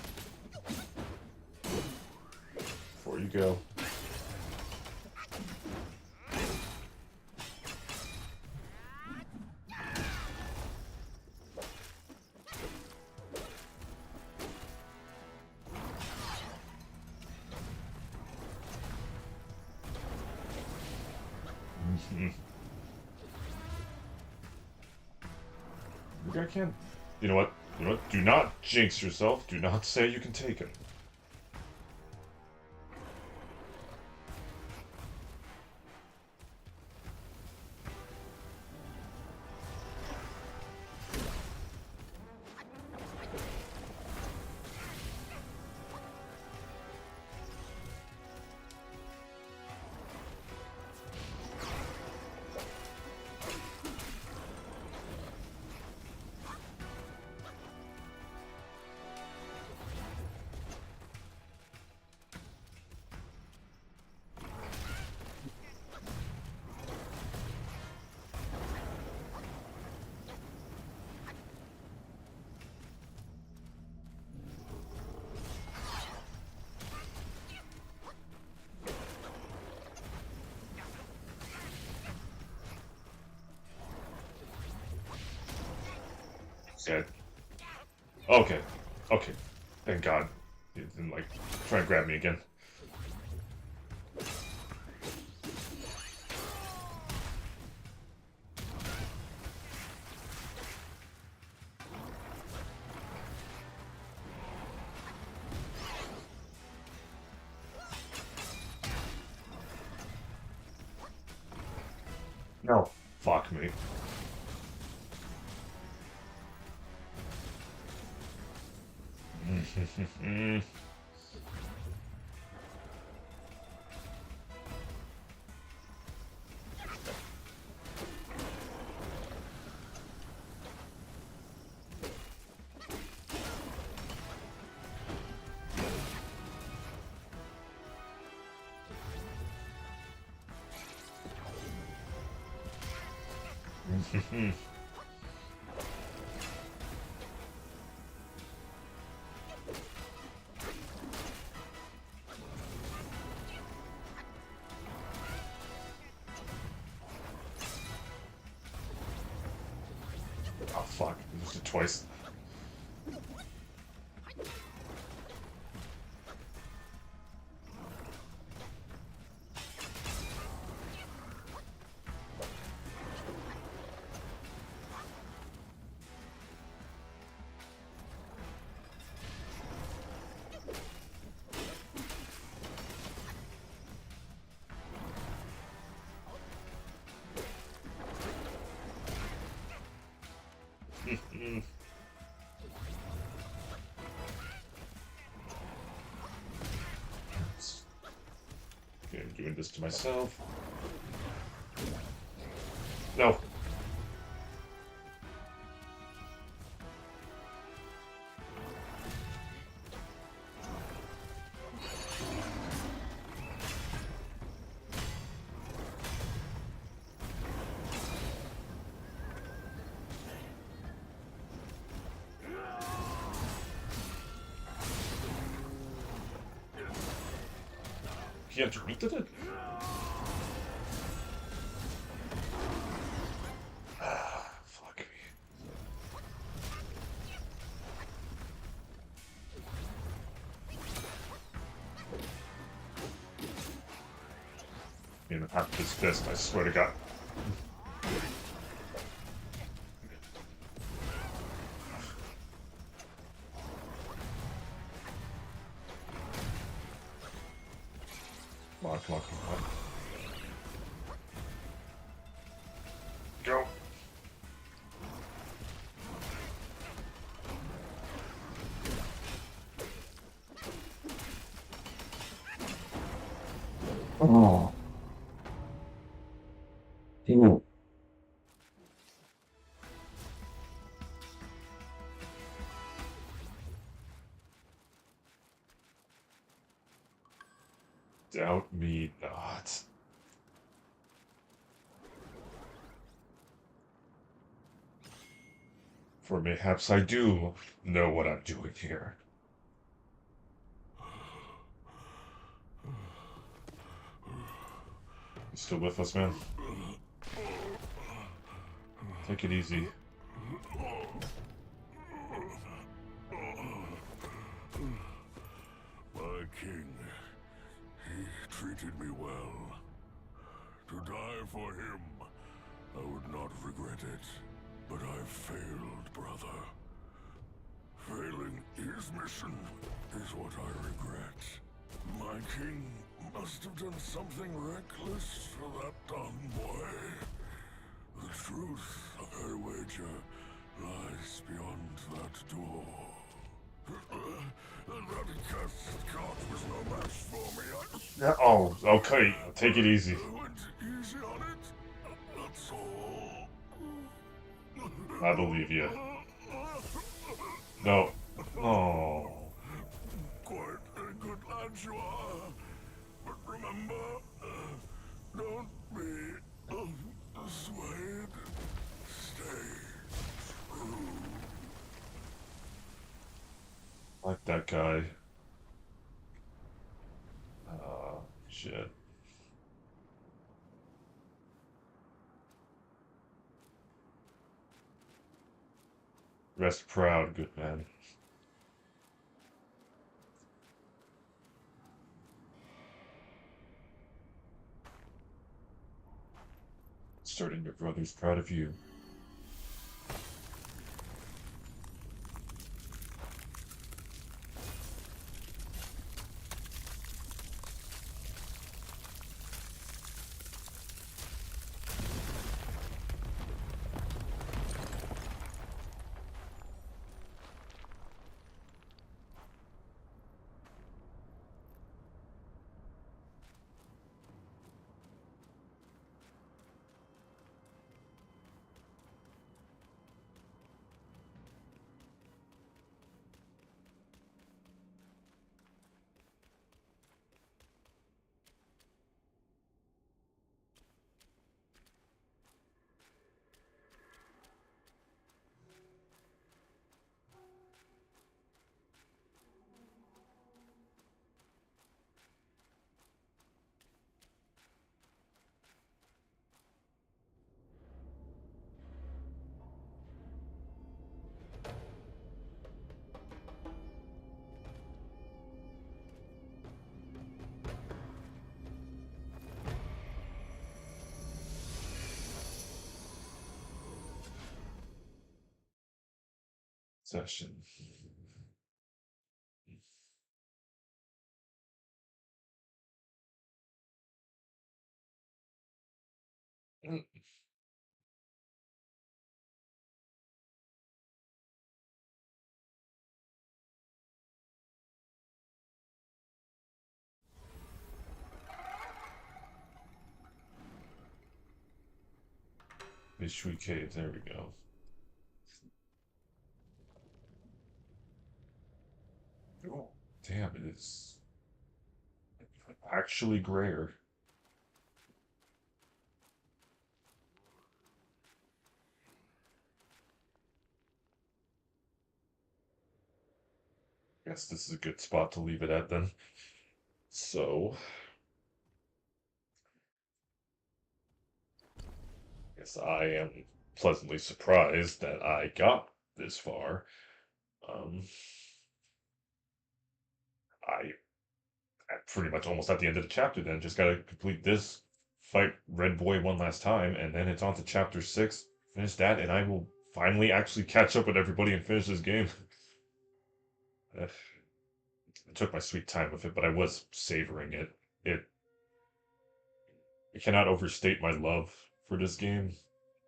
Before you go. Maybe I can. You know what? You know what? Do not jinx yourself. Do not say you can take him. Dead. Okay. Okay. Thank God. He didn't, like, try and grab me again. No. Fuck me. Oh fuck, I used it twice. Okay, I'm doing this to myself. No. He interrupted it? Ah, fuck me. in half his fist, I swear to God. Come on, come on, come on. Go. Oh. Ew. Doubt me not. For mayhaps I do know what I'm doing here. You still with us, man? Take it easy. My king, he treated me well. To die for him, I would not regret it. But I failed, brother. Failing his mission is what I regret. My king must have done something reckless for that dumb boy. The truth, I wager, lies beyond that door. That cursed cart was no match for me. Yeah, oh, okay. Take it easy. I went easy on it. That's all. I believe you. No. Oh. Quite a good lad you are. But remember, don't be swayed. Stay true. Like that guy. Shit. Rest proud, good man. Certain your brother's proud of you. Session. Mystery Cave, there we go. Oh, damn, it is actually grayer. Guess this is a good spot to leave it at then. So, guess I am pleasantly surprised that I got this far. Um, I'm pretty much almost at the end of the chapter then. Just gotta complete this fight Red Boy one last time, and then it's on to Chapter 6. Finish that, and I will finally actually catch up with everybody and finish this game. I took my sweet time with it, but I was savoring it. It I cannot overstate my love for this game,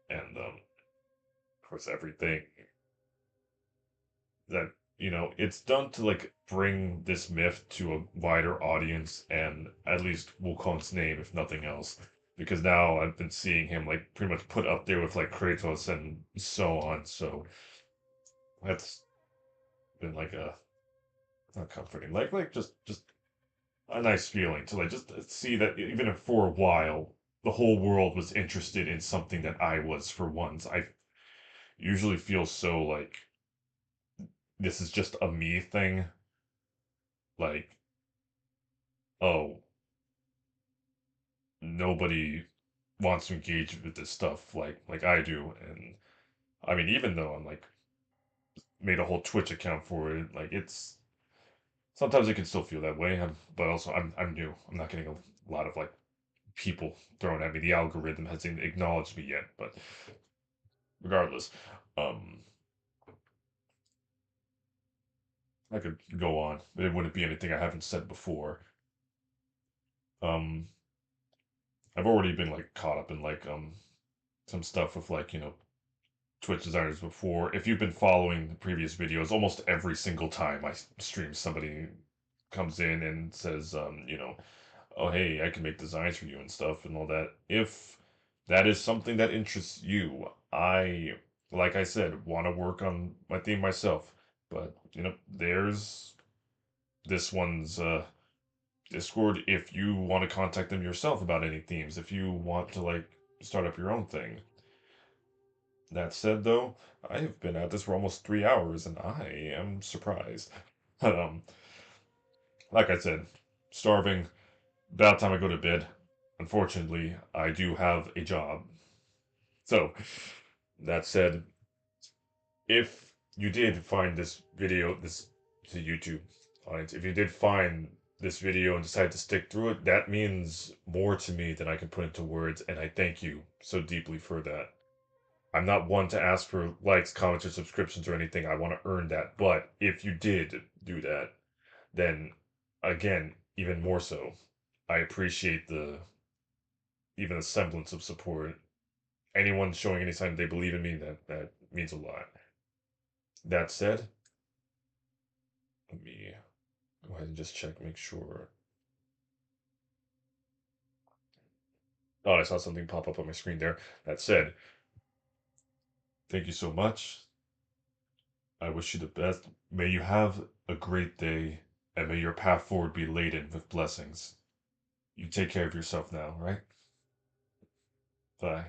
and of course everything that it's done to like bring this myth to a wider audience, and at least Wukong's name, if nothing else, because now I've been seeing him like pretty much put up there with like Kratos and so on. So that's been like a not comforting, like just a nice feeling to like just see that even if for a while the whole world was interested in something that I was for once. I usually feel so like this is just a me thing. Like, oh, nobody wants to engage with this stuff like I do. And I mean, even though I'm like made a whole Twitch account for it, like it's sometimes it can still feel that way. But also I'm new. I'm not getting a lot of like people thrown at me. The algorithm hasn't acknowledged me yet, but regardless, um, I could go on. It wouldn't be anything I haven't said before. Um, I've already been like caught up in like some stuff with like Twitch designers before. If you've been following the previous videos, almost every single time I stream, somebody comes in and says, oh hey, I can make designs for you and stuff and all that. If that is something that interests you, like I said, want to work on my theme myself. But there's this one's Discord if you want to contact them yourself about any themes, if you want to like start up your own thing. That said, though, I have been at this for almost 3 hours, and I am surprised. um, like I said, starving. About time I go to bed. Unfortunately, I do have a job. So, that said, if you did find this video, this to YouTube audience, if you did find this video and decide to stick through it, that means more to me than I can put into words, and I thank you so deeply for that. I'm not one to ask for likes, comments, or subscriptions or anything. I want to earn that. But if you did do that, then again, even more so, I appreciate the even a semblance of support. Anyone showing any sign they believe in me, that means a lot. That said, let me go ahead and just check, make sure. Oh, I saw something pop up on my screen there. That said, thank you so much. I wish you the best. May you have a great day, and may your path forward be laden with blessings. You take care of yourself now, right? Bye.